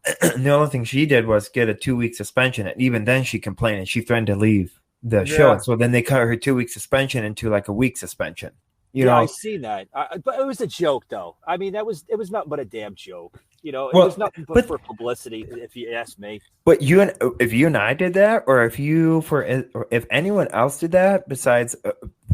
get a 2-week suspension, and even then she complained and she threatened to leave the show. And so then they cut her 2-week suspension into like a week suspension. I seen that, but it was a joke, though. I mean, it was nothing but a damn joke. It was nothing but for publicity, if you ask me. But if you and I did that, or if anyone else did that, besides,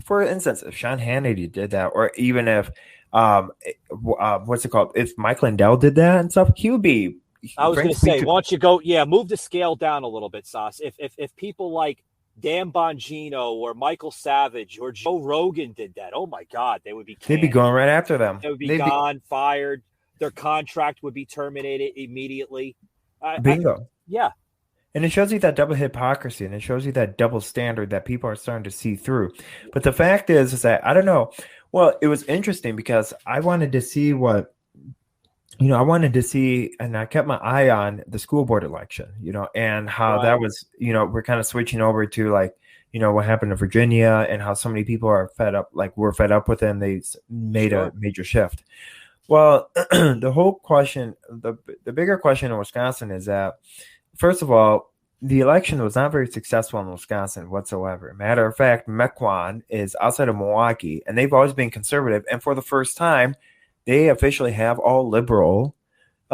for instance, if Sean Hannity did that, or even if what's it called? If Mike Lindell did that and stuff, he would be. I was going to say, why don't you go? Yeah, move the scale down a little bit, Sauce. If people like Dan Bongino or Michael Savage or Joe Rogan did that, oh my God, they would be canned. They'd be going right after them. They would be fired. Their contract would be terminated immediately. Bingo. Yeah. And it shows you that double hypocrisy, and it shows you that double standard that people are starting to see through. But the fact is that, I don't know. Well, it was interesting because I wanted to see what I wanted to see, and I kept my eye on the school board election, and how that was, we're kind of switching over to like, what happened in Virginia and how so many people are fed up, like we're fed up with it and they made a major shift. Well, the whole question, the bigger question in Wisconsin is that, first of all, the election was not very successful in Wisconsin whatsoever. Matter of fact, Mequon is outside of Milwaukee, and they've always been conservative. And for the first time, they officially have all liberal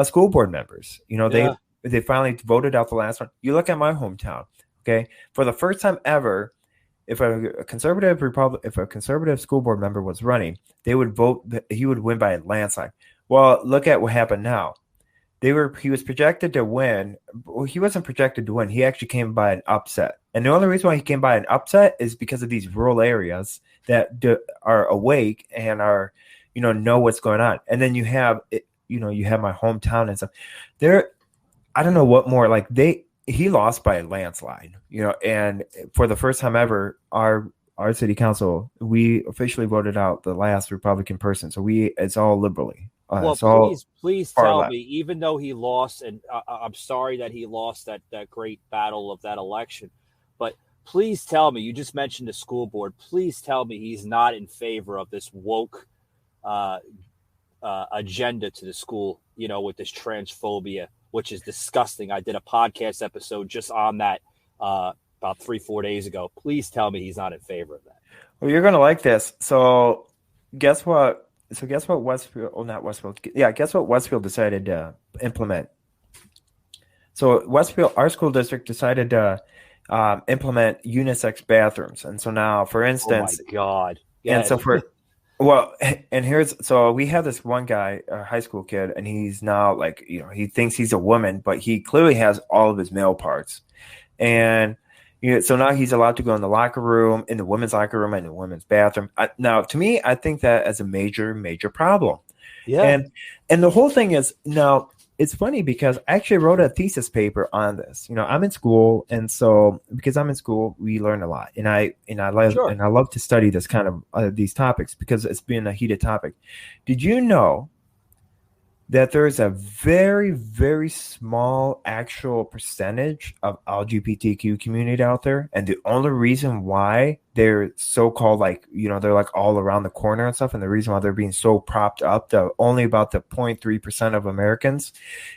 school board members. They finally voted out the last one. You look at my hometown, okay? For the first time ever, if a conservative school board member was running, they would vote. He would win by a landslide. Well, look at what happened now. He was projected to win. Well, he wasn't projected to win. He actually came by an upset. And the only reason why he came by an upset is because of these rural areas that are awake and are, know what's going on. And then you have, you have my hometown and stuff. I don't know what more, like he lost by a landslide, and for the first time ever, our city council, we officially voted out the last Republican person. So it's all liberally. Well, please tell me, even though he lost, and I'm sorry that he lost that great battle of that election, but please tell me, you just mentioned the school board. Please tell me he's not in favor of this woke agenda to the school, with this transphobia, which is disgusting. I did a podcast episode just on that about 3-4 days ago. Please tell me he's not in favor of that. Well, you're going to like this. So guess what? Guess what Westfield decided to implement? So Westfield, our school district, decided to implement unisex bathrooms. And so now, for instance, oh my God. Yeah. And so we have this one guy, a high school kid, and he's now like, he thinks he's a woman, but he clearly has all of his male parts. And so now he's allowed to go in the locker room, in the women's locker room, and the women's bathroom. Now, to me, I think that as a major, major problem. Yeah. And the whole thing is, now it's funny because I actually wrote a thesis paper on this. I'm in school, and so because I'm in school, we learn a lot, and I love to study this kind of these topics because it's been a heated topic. Did you know that there's a very, very small actual percentage of LGBTQ community out there? And the only reason why they're so-called they're like all around the corner and stuff, and the reason why they're being so propped up to only about the 0.3% of Americans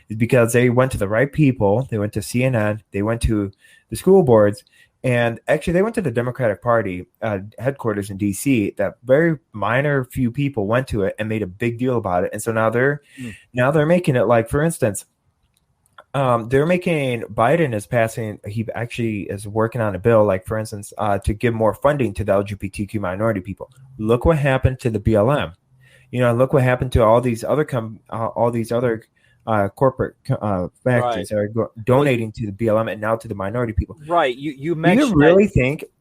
is because they went to the right people. They went to CNN. They went to the school boards. And actually, they went to the Democratic Party headquarters in D.C. That very minor few people went to it and made a big deal about it. And so now they're making it like, for instance, they're making Biden is passing. He actually is working on a bill, like for instance, to give more funding to the LGBTQ minority people. Look what happened to the BLM. Look what happened to all these other corporate factories that are donating to the BLM and now to the minority people. Right. You mentioned.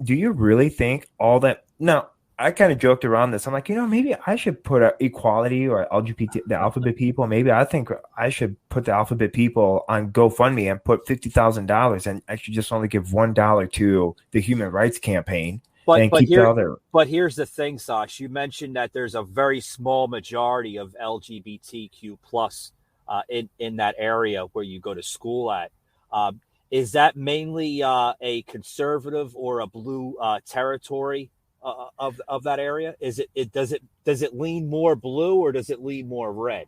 Do you really think all that? Now, I kind of joked around this. I'm like, maybe I should put equality or LGBT, the alphabet people. Maybe I think I should put the alphabet people on GoFundMe and put $50,000 and actually just only give $1 to the Human Rights Campaign. But here's the thing, Sash. You mentioned that there's a very small majority of LGBTQ plus in that area where you go to school at. Is that mainly a conservative or a blue territory of that area? Does it lean more blue or does it lean more red?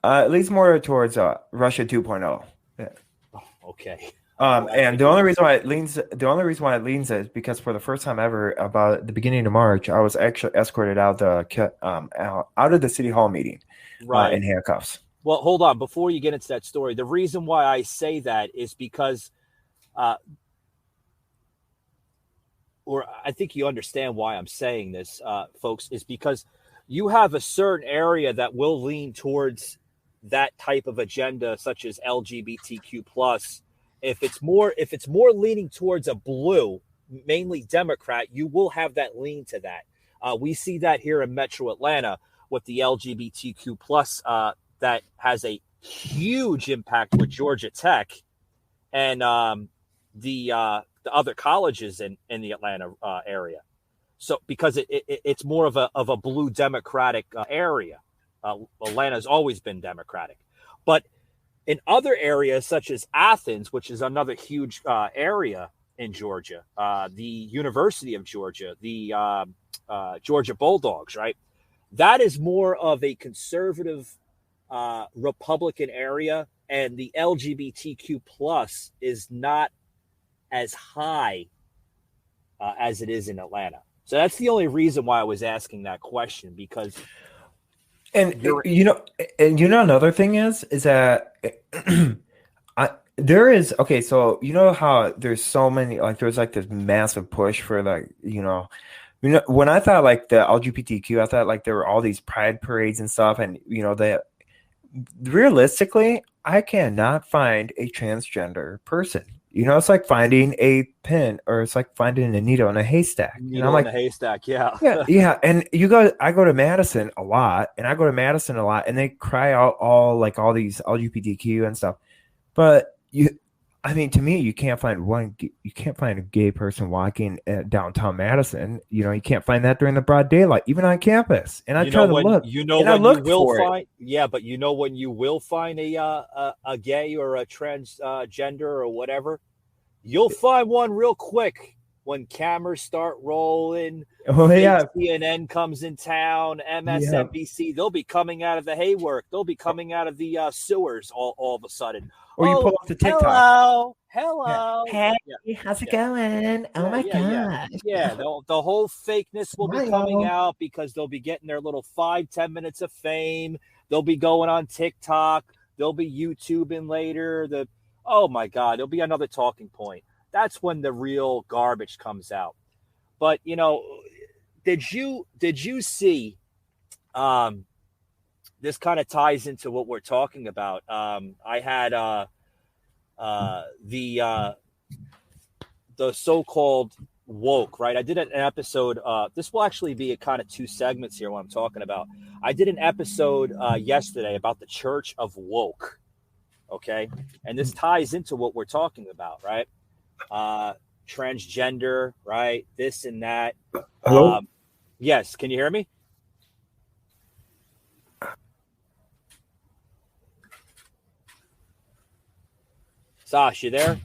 It leans more towards Russia 2.0. Yeah. Oh, okay. And the only reason why it leans is because for the first time ever, about the beginning of March, I was actually escorted out of the city hall meeting, in handcuffs. Well, hold on. Before you get into that story, the reason why I say that is because, or I think you understand why I'm saying this, folks, is because you have a certain area that will lean towards that type of agenda, such as LGBTQ plus. If it's more leaning towards a blue, mainly Democrat, you will have that lean to that. We see that here in Metro Atlanta with the LGBTQ plus. That has a huge impact with Georgia Tech and the other colleges in the Atlanta area. So because it's more of a blue Democratic area. Atlanta's always been Democratic. But in other areas, such as Athens, which is another huge area in Georgia, the University of Georgia, the Georgia Bulldogs, right? That is more of a conservative Republican area, and the LGBTQ plus is not as high as it is in Atlanta. So that's the only reason why I was asking that question, because another thing is that there is, okay, so you know how there's so many, like there's like this massive push for like, when I thought like the LGBTQ, I thought like there were all these pride parades and stuff, and that realistically, I cannot find a transgender person. It's like finding a pin, or it's like finding a needle in a haystack. Needle in a haystack, yeah. yeah. And I go to Madison a lot, and they cry out all these LGBTQ and stuff. But to me, you can't find a gay person walking at downtown Madison. You can't find that during the broad daylight, even on campus. And I try to look. But when you will find a gay or a transgender or whatever, you'll find one real quick when cameras start rolling. Oh yeah, CNN comes in town, MSNBC. They'll be coming out of the haywork. They'll be coming out of the sewers all of a sudden. Or you pull up the TikTok. Hello. Hey, how's it going? Oh my God. Yeah, the whole fakeness will be coming out because they'll be getting their little 5-10 minutes of fame. They'll be going on TikTok. They'll be YouTubing later. Oh my God, there'll be another talking point. That's when the real garbage comes out. But did you see? This kind of ties into what we're talking about. I had the so-called woke, right? I did an episode. This will actually be a kind of 2 segments here. What I'm talking about. I did an episode yesterday about the Church of Woke. Okay, and this ties into what we're talking about, right? Transgender, right? This and that. Hello? Yes, can you hear me? Sash, you there?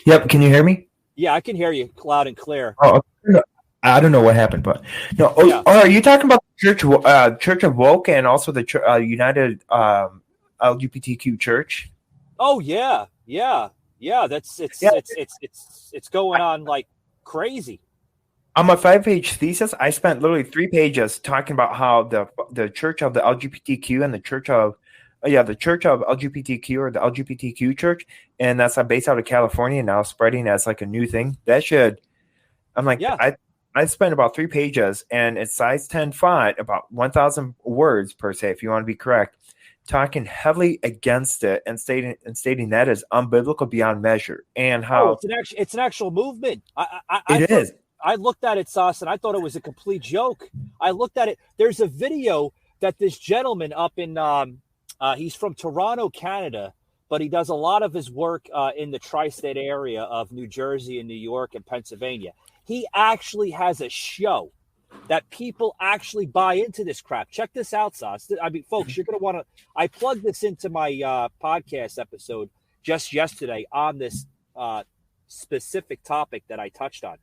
Yep. Can you hear me? Yeah, I can hear you loud and clear. Oh, I don't know what happened, but no. Are you talking about the Church of Woke and also the United LGBTQ Church? Oh yeah. That's it's going on like crazy. On my 5-page thesis, I spent literally 3 pages talking about how the Church of the LGBTQ and the Church of LGBTQ, or the LGBTQ Church, and that's based out of California, now spreading as like a new thing. I spent about 3 pages, and it's size 10 font, about 1,000 words per se, if you want to be correct, talking heavily against it and stating that is unbiblical beyond measure, and how it's an actual movement. I looked at it, Sauce, and I thought it was a complete joke. I looked at it. There's a video that this gentleman up in he's from Toronto, Canada, but he does a lot of his work in the tri-state area of New Jersey and New York and Pennsylvania. He actually has a show that people actually buy into this crap. Check this out, Sauce. I mean, folks, you're going to want to – I plugged this into my podcast episode just yesterday on this specific topic that I touched on.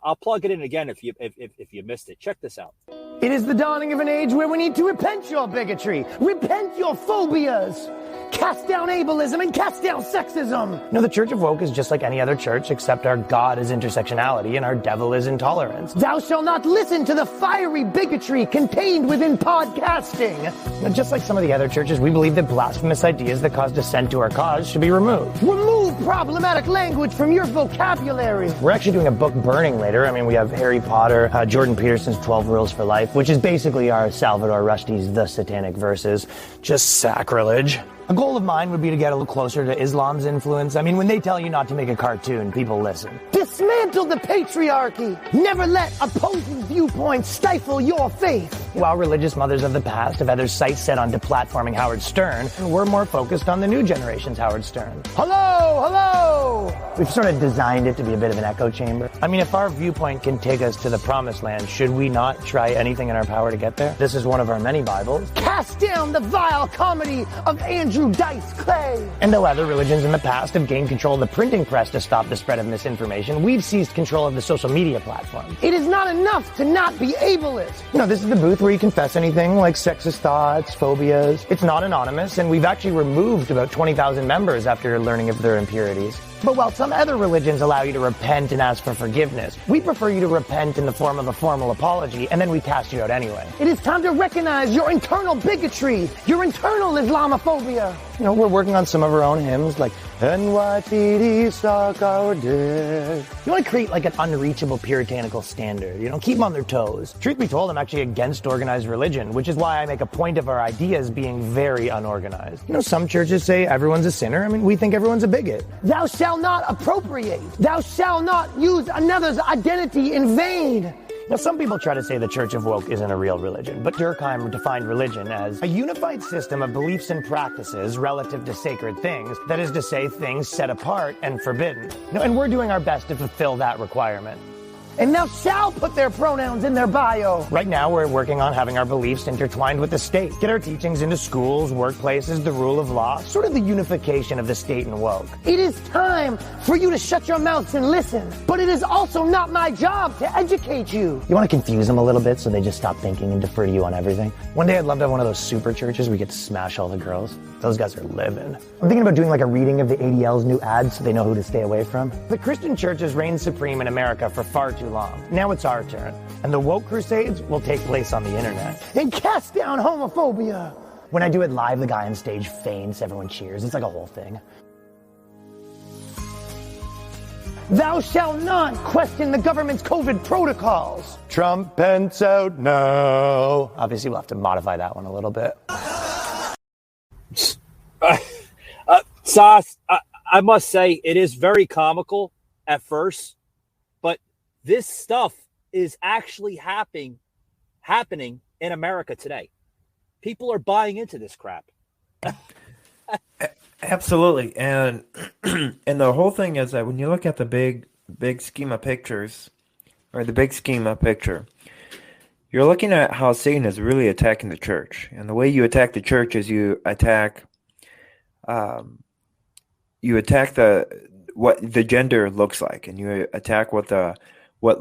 I'll plug it in again if you missed it. Check this out. It is the dawning of an age where we need to repent your bigotry, repent your phobias, cast down ableism, and cast down sexism. No, the Church of Woke is just like any other church, except our God is intersectionality and our devil is intolerance. Thou shalt not listen to the fiery bigotry contained within podcasting. Now, just like some of the other churches, we believe that blasphemous ideas that cause dissent to our cause should be removed. Remove problematic language from your vocabulary. We're actually doing a book burning later. I mean, we have Harry Potter, Jordan Peterson's 12 Rules for Life, which is basically our Salvador Rushdie's The Satanic Verses. Just sacrilege. A goal of mine would be to get a little closer to Islam's influence. I mean, when they tell you not to make a cartoon, people listen. This Dismantle the patriarchy. Never let opposing viewpoints stifle your faith. While religious mothers of the past have had their sights set on deplatforming Howard Stern, we're more focused on the new generation's Howard Stern. Hello, hello! We've sort of designed it to be a bit of an echo chamber. I mean, if our viewpoint can take us to the promised land, should we not try anything in our power to get there? This is one of our many Bibles. Cast down the vile comedy of Andrew Dice Clay. And though other religions in the past have gained control of the printing press to stop the spread of misinformation, we've seized control of the social media platform. It is not enough to not be ableist. This is the booth where you confess anything like sexist thoughts, phobias. It's not anonymous, and we've actually removed about 20,000 members after learning of their impurities. But while some other religions allow you to repent and ask for forgiveness, we prefer you to repent in the form of a formal apology, and then we cast you out anyway. It is time to recognize your internal bigotry, your internal Islamophobia. We're working on some of our own hymns, like NYPD suck our dick. You want to create like an unreachable puritanical standard, keep them on their toes. Truth be told, I'm actually against organized religion, which is why I make a point of our ideas being very unorganized. Some churches say everyone's a sinner. We think everyone's a bigot. Thou shalt not appropriate. Thou shalt not use another's identity in vain. Some people try to say the Church of Woke isn't a real religion, but Durkheim defined religion as a unified system of beliefs and practices relative to sacred things, that is to say, things set apart and forbidden. And we're doing our best to fulfill that requirement. And thou shalt put their pronouns in their bio. Right now, we're working on having our beliefs intertwined with the state. Get our teachings into schools, workplaces, the rule of law, sort of the unification of the state and woke. It is time for you to shut your mouths and listen. But it is also not my job to educate you. You want to confuse them a little bit so they just stop thinking and defer to you on everything? One day I'd love to have one of those super churches where we get to smash all the girls. Those guys are living. I'm thinking about doing like a reading of the ADL's new ads so they know who to stay away from. The Christian church has reigned supreme in America for far too long. Now it's our turn. And the woke crusades will take place on the internet. And cast down homophobia. When I do it live, the guy on stage faints, everyone cheers. It's like a whole thing. Thou shalt not question the government's COVID protocols. Trump Pence out now. Obviously, we'll have to modify that one a little bit. Sauce, I must say, it is very comical at first, but this stuff is actually happening in America today. People are buying into this crap. Absolutely. And the whole thing is that when you look at the big scheme of pictures, or the big schema picture, you're looking at how Satan is really attacking the church. And the way you attack the church is you attack what the gender looks like, and you attack what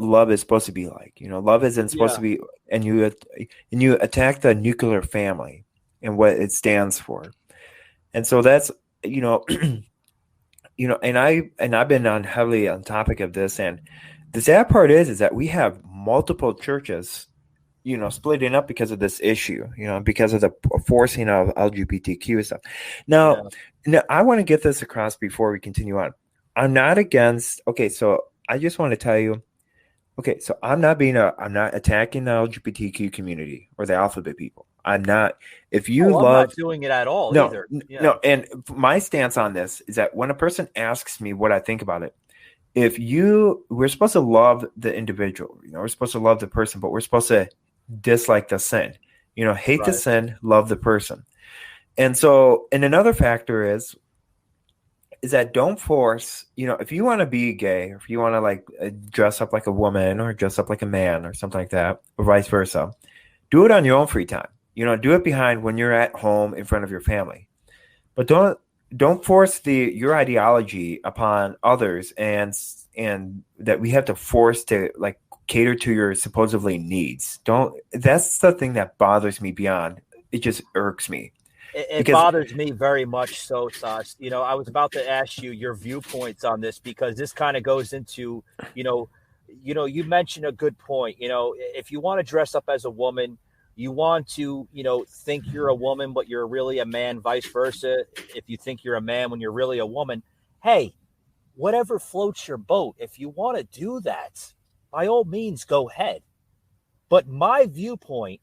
love is supposed to be like. Love isn't supposed to be, and you attack the nuclear family and what it stands for. And so that's and I've been on heavily on topic of this, and the sad part is that we have multiple churches splitting up because of this issue, because of the forcing of LGBTQ stuff. Now, I want to get this across before we continue on. I'm not against. Okay, so I just want to tell you. Okay, so I'm not attacking the LGBTQ community or the alphabet people. I'm not. If you love, I'm not doing it at all either. No. And my stance on this is that when a person asks me what I think about it, we're supposed to love the individual. We're supposed to love the person, but we're supposed to dislike the sin. Hate the sin, love the person. And so, and another factor is that don't force, if you want to be gay, or if you want to dress up like a woman or dress up like a man or something like that, or vice versa, do it on your own free time. Do it behind when you're at home in front of your family. But don't force your ideology upon others, and that we have to force to cater to your supposedly needs. That's the thing that bothers me beyond. It just irks me. It bothers me very much so, Sas. I was about to ask you your viewpoints on this, because this kind of goes into, you mentioned a good point. If you want to dress up as a woman, you want to, think you're a woman, but you're really a man, vice versa. If you think you're a man when you're really a woman, hey, whatever floats your boat. If you want to do that, by all means, go ahead. But my viewpoint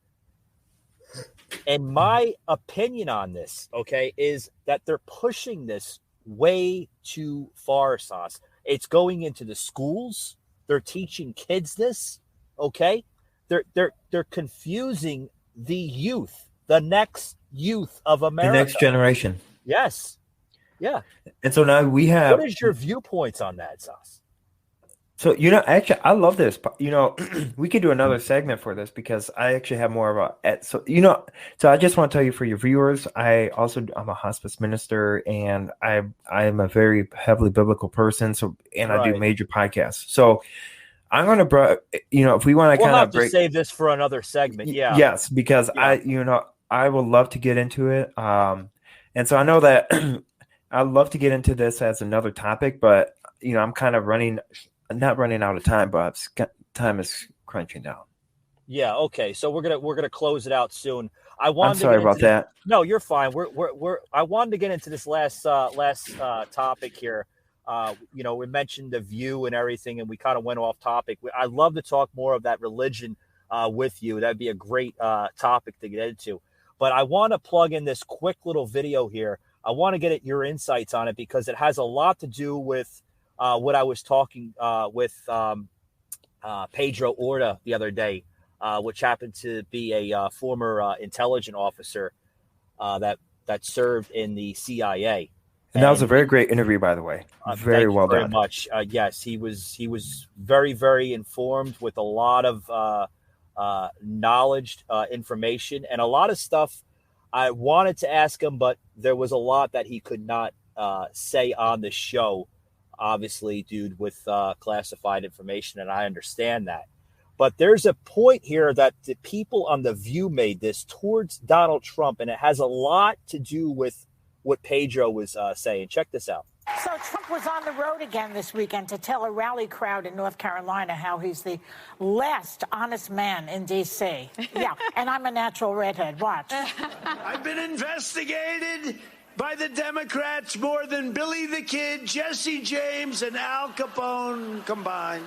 and my opinion on this, okay, is that they're pushing this way too far, Sauce. It's going into the schools. They're teaching kids this. Okay, they're confusing the youth, the next youth of America, the next generation. Yes, yeah. And so now we have. What is your viewpoints on that, Sas? So, actually, I love this. We could do another segment for this because I actually have more of a. So I just want to tell you for your viewers, I'm a hospice minister and I'm a very heavily biblical person. So, and I do major podcasts. So, I'm going to, if we want to kind of break. Save this for another segment. Yeah. Yes, because I would love to get into it. And so I know that I'd love to get into this as another topic, but I'm kind of not running out of time, but time is crunching down. Yeah. Okay. So we're gonna close it out soon. I'm sorry about that. No, you're fine. I wanted to get into this last topic here. We mentioned the View and everything, and we kind of went off topic. I'd love to talk more of that religion with you. That'd be a great topic to get into. But I want to plug in this quick little video here. I want to get your insights on it because it has a lot to do with what I was talking with Pedro Orta the other day, which happened to be a former intelligence officer that served in the CIA. And that was a very great interview, by the way. Very well done. Very much. Yes, he was very, very informed with a lot of knowledge, information, and a lot of stuff I wanted to ask him, but there was a lot that he could not say on the show. Obviously, dude, with classified information, and I understand that. But there's a point here that the people on The View made this towards Donald Trump, and it has a lot to do with what Pedro was saying. Check this out. So Trump was on the road again this weekend to tell a rally crowd in North Carolina how he's the last honest man in D.C. Yeah, and I'm a natural redhead. Watch. I've been investigated by the Democrats more than Billy the Kid, Jesse James, and Al Capone combined.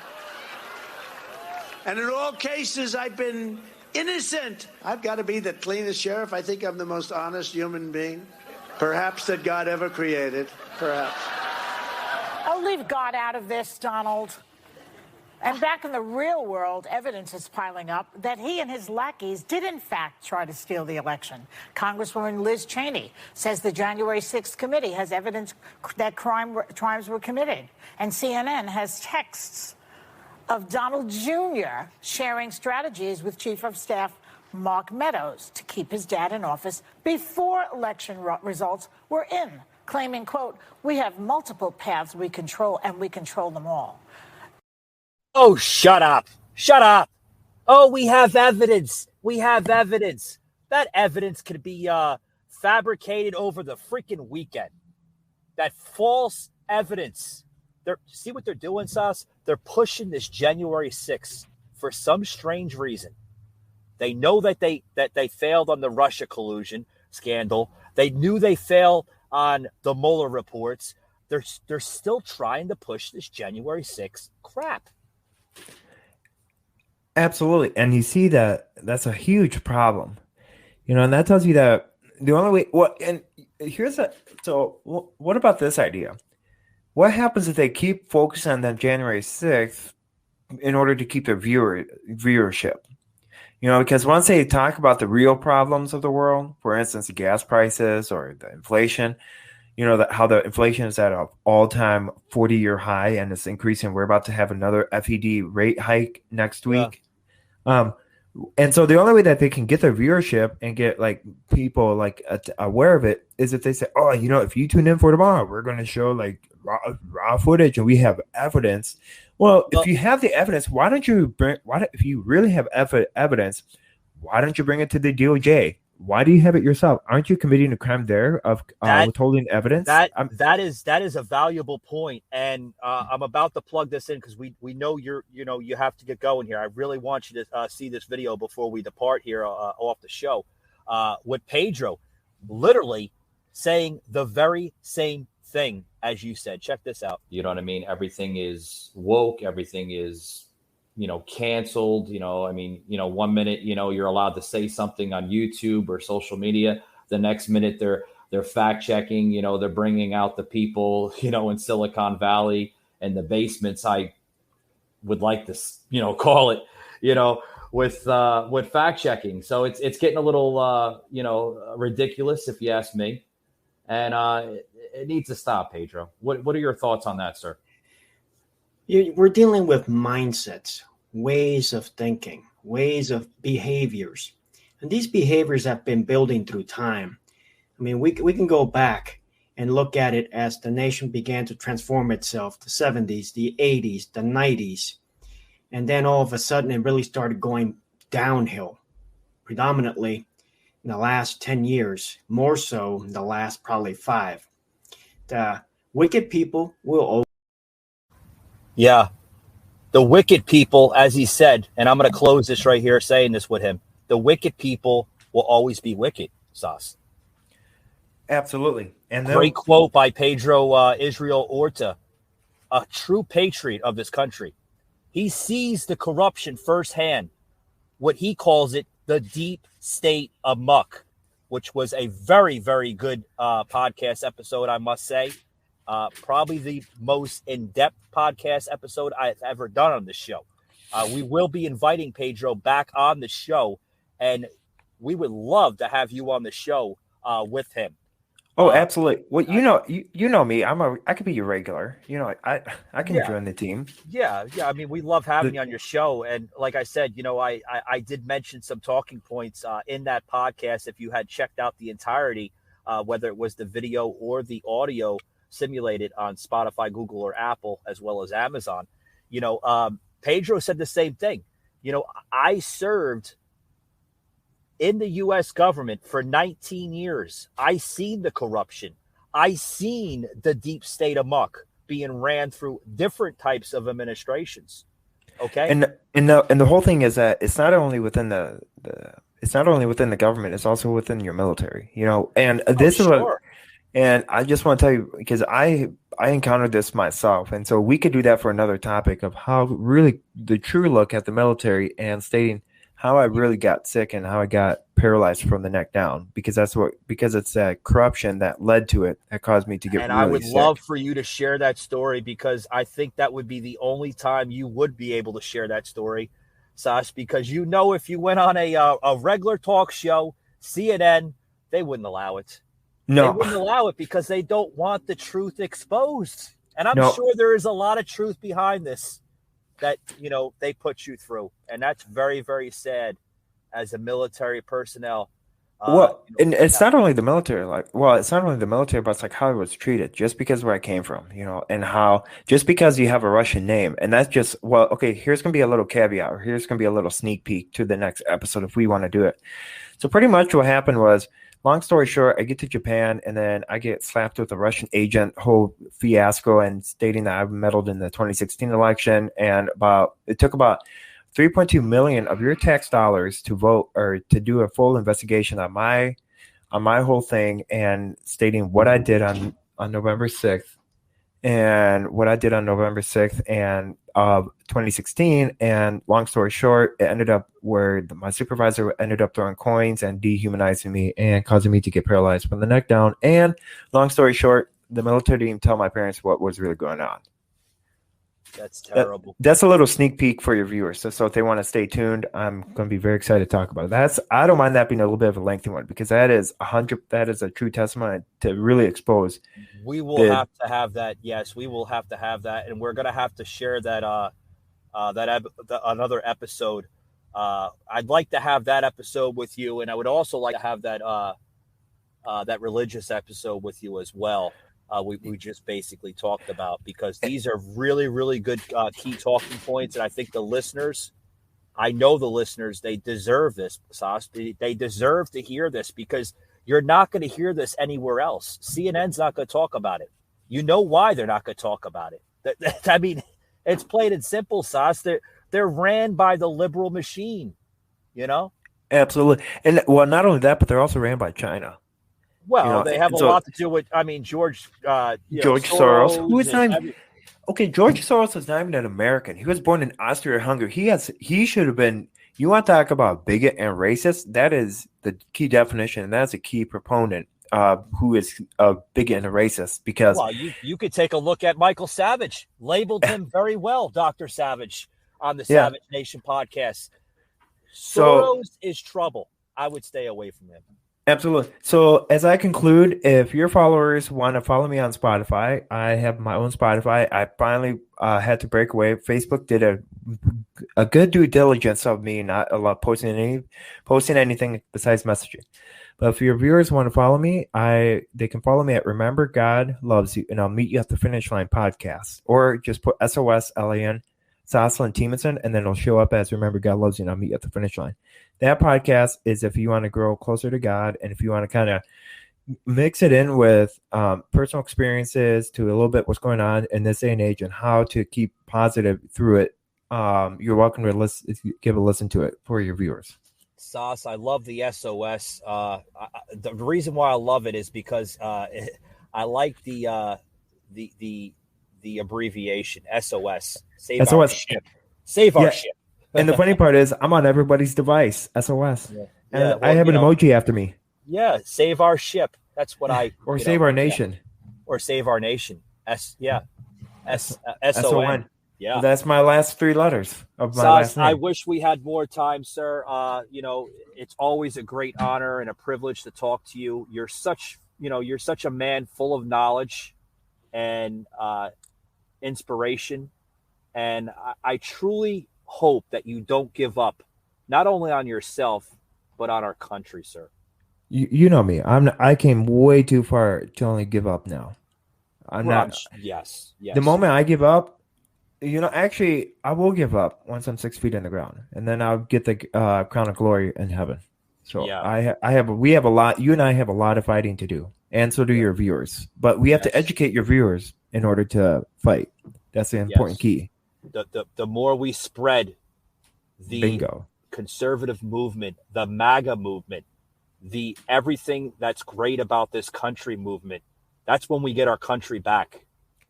And in all cases, I've been innocent. I've got to be the cleanest sheriff. I think I'm the most honest human being, perhaps, that God ever created. Perhaps. Oh, leave God out of this, Donald. And back in the real world, evidence is piling up that he and his lackeys did, in fact, try to steal the election. Congresswoman Liz Cheney says the January 6th committee has evidence that crimes were committed. And CNN has texts of Donald Jr. sharing strategies with Chief of Staff Mark Meadows to keep his dad in office before election results were in, claiming, quote, "We have multiple paths we control, and we control them all." Oh, shut up. Shut up. Oh, we have evidence. We have evidence. That evidence could be fabricated over the freaking weekend. That false evidence. See what they're doing, Sas? They're pushing this January 6th for some strange reason. They know that they failed on the Russia collusion scandal. They knew they failed on the Mueller reports. They're still trying to push this January 6th crap. Absolutely. And you see that's a huge problem, and that tells you that the only way, so what about this idea? What happens if they keep focusing on that January 6th in order to keep their viewership? Because once they talk about the real problems of the world, for instance, the gas prices or the inflation, how the inflation is at an all-time 40-year high and it's increasing. We're about to have another FED rate hike next week. And so the only way that they can get their viewership and get people aware of it is if they say, oh, if you tune in for tomorrow, we're going to show raw footage and we have evidence. Well, if you have the evidence, if you really have evidence, why don't you bring it to the DOJ? Why do you have it yourself? Aren't you committing a crime there of withholding evidence? That is a valuable point, and I'm about to plug this in because we know you have to get going here. I really want you to see this video before we depart here off the show. With Pedro, literally saying the very same thing as you said. Check this out. You know what I mean? Everything is woke. Everything is canceled. 1 minute, you're allowed to say something on YouTube or social media. The next minute they're fact checking, they're bringing out the people, in Silicon Valley in the basements, I would like to, call it, with fact checking. So it's getting a little, ridiculous, if you ask me. And it needs to stop, Pedro. What are your thoughts on that, sir? We're dealing with mindsets, ways of thinking, ways of behaviors. And these behaviors have been building through time. I mean, we can go back and look at it as the nation began to transform itself, the 70s, the 80s, the 90s. And then all of a sudden, it really started going downhill, predominantly in the last 10 years, more so in the last probably 5. The wicked people will always. Yeah. The wicked people, as he said, and I'm going to close this right here saying this with him, the wicked people will always be wicked, Sas. Absolutely. And great quote by Pedro Israel Orta, a true patriot of this country. He sees the corruption firsthand, what he calls it, the deep state amok, which was a very, very good podcast episode, I must say. Probably the most in-depth podcast episode I've ever done on this show. We will be inviting Pedro back on the show, and we would love to have you on the show with him. Oh, absolutely. Well, you know me. I could be your regular. I can join the team. Yeah. I mean, we love having you on your show, and like I said, I did mention some talking points in that podcast. If you had checked out the entirety, whether it was the video or the audio simulated on Spotify, Google, or Apple, as well as Amazon, Pedro said the same thing. I served in the U.S. government for 19 years. I seen the corruption. I seen the deep state amok being ran through different types of administrations. Okay. And the whole thing is that it's not only within the government, it's also within your military, and this is what, and I just want to tell you, because I encountered this myself. And so we could do that for another topic of how really the true look at the military and stating how I really got sick and how I got paralyzed from the neck down, because it's that corruption that led to it that caused me to get and really I would sick. love for you to share that story, because I think that would be the only time you would be able to share that story, Sas, because if you went on a regular talk show, CNN, they wouldn't allow it. No. They wouldn't allow it because they don't want the truth exposed. And I'm No. sure there is a lot of truth behind this that, they put you through. And that's very, very sad as a military personnel. And it's not only the military, but it's like how I was treated just because of where I came from, and how just because you have a Russian name, and that's just, okay, here's going to be a little caveat, or here's going to be a little sneak peek to the next episode if we want to do it. So pretty much what happened was, long story short, I get to Japan, and then I get slapped with a Russian agent whole fiasco and stating that I meddled in the 2016 election, and it took about 3.2 million of your tax dollars to vote or to do a full investigation on my whole thing, and stating what I did on November 6th and what I did on November 6th and 2016. And long story short, it ended up where my supervisor ended up throwing coins and dehumanizing me and causing me to get paralyzed from the neck down. And long story short, the military didn't tell my parents what was really going on. That's terrible. That's a little sneak peek for your viewers. So if they want to stay tuned, I'm going to be very excited to talk about it. I don't mind that being a little bit of a lengthy one, because that is a true testimony to really expose. We will have to have that. Yes, we will have to have that. And we're going to have to share that, another episode. I'd like to have that episode with you. And I would also like to have that religious episode with you as well. We just basically talked about, because these are really, really good key talking points. And I think the listeners, they deserve this, Sas. They deserve to hear this, because you're not going to hear this anywhere else. CNN's not going to talk about it. You know why they're not going to talk about it. I mean, it's plain and simple, Sas. They're ran by the liberal machine, Absolutely. And not only that, but they're also ran by China. Well, they have a lot to do with, George Soros. Who is not even, George Soros is not even an American. He was born in Austria-Hungary. He should have been, you want to talk about bigot and racist? That is the key definition, and that's a key proponent who is a bigot and a racist. Because well, you could take a look at Michael Savage, labeled him very well, Dr. Savage, on the Savage Nation podcast. Soros is trouble. I would stay away from him. Absolutely. So as I conclude, if your followers want to follow me on Spotify, I have my own Spotify. I finally had to break away. Facebook did a good due diligence of me not posting anything besides messaging. But if your viewers want to follow me, they can follow me at Remember God Loves You, and I'll meet you at the finish line podcast. Or just put SOSLAN, Soslan Teemanson, and then it'll show up as Remember God Loves You, and I'll meet you at the finish line. That podcast is if you want to grow closer to God, and if you want to kind of mix it in with personal experiences to a little bit what's going on in this day and age and how to keep positive through it. You're welcome to give a listen to it for your viewers. Sauce, I love the SOS. The reason why I love it is because I like the abbreviation SOS. Save SOS. our ship. Save our ship. And the funny part is, I'm on everybody's device. SOS. Yeah. And I have an emoji after me. Yeah, save our ship. That's what I. Or save our nation. Or save our nation. SON. Yeah, that's my last three letters of my last name. I wish we had more time, sir. It's always a great honor and a privilege to talk to you. You're such a man full of knowledge and inspiration, and I truly hope that you don't give up, not only on yourself but on our country, sir. You know me. I came way too far to only give up now. Yes. The moment I give up. Actually, I will give up once I'm 6 feet in the ground, and then I'll get the crown of glory in heaven. So we have a lot. You and I have a lot of fighting to do, and so do your viewers. But we have to educate your viewers in order to fight. That's the important key. The more we spread the conservative movement, the MAGA movement, the everything that's great about this country movement, that's when we get our country back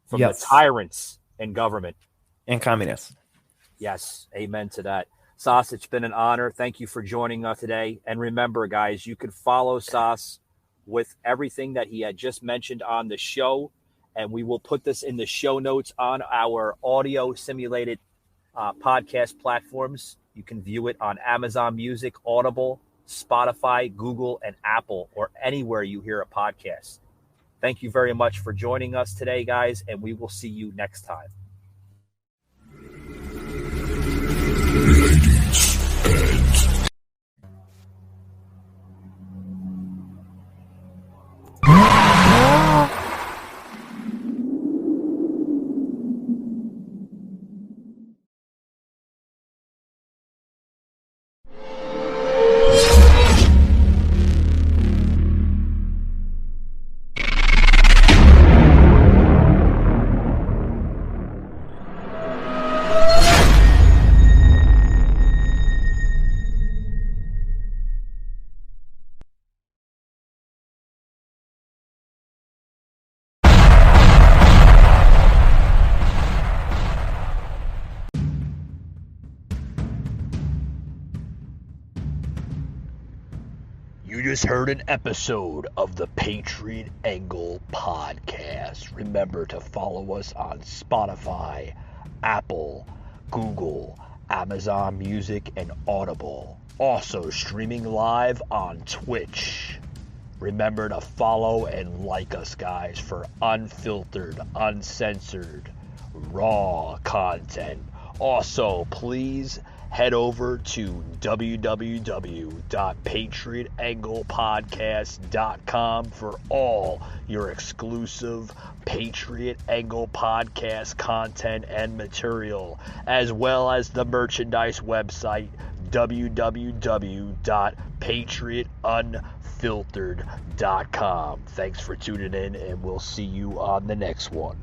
from the tyrants in government. And communists. Yes. Amen to that. Sauce, it's been an honor. Thank you for joining us today. And remember, guys, you can follow Sauce with everything that he had just mentioned on the show. And we will put this in the show notes on our audio simulated podcast platforms. You can view it on Amazon Music, Audible, Spotify, Google, and Apple, or anywhere you hear a podcast. Thank you very much for joining us today, guys, and we will see you next time. You just heard an episode of the Patriot Angle podcast. Remember to follow us on Spotify, Apple, Google, Amazon Music, and Audible. Also streaming live on Twitch. Remember to follow and like us, guys, for unfiltered, uncensored, raw content. Also, please head over to www.patriotanglepodcast.com for all your exclusive Patriot Angle podcast content and material, as well as the merchandise website, www.patriotunfiltered.com. Thanks for tuning in, and we'll see you on the next one.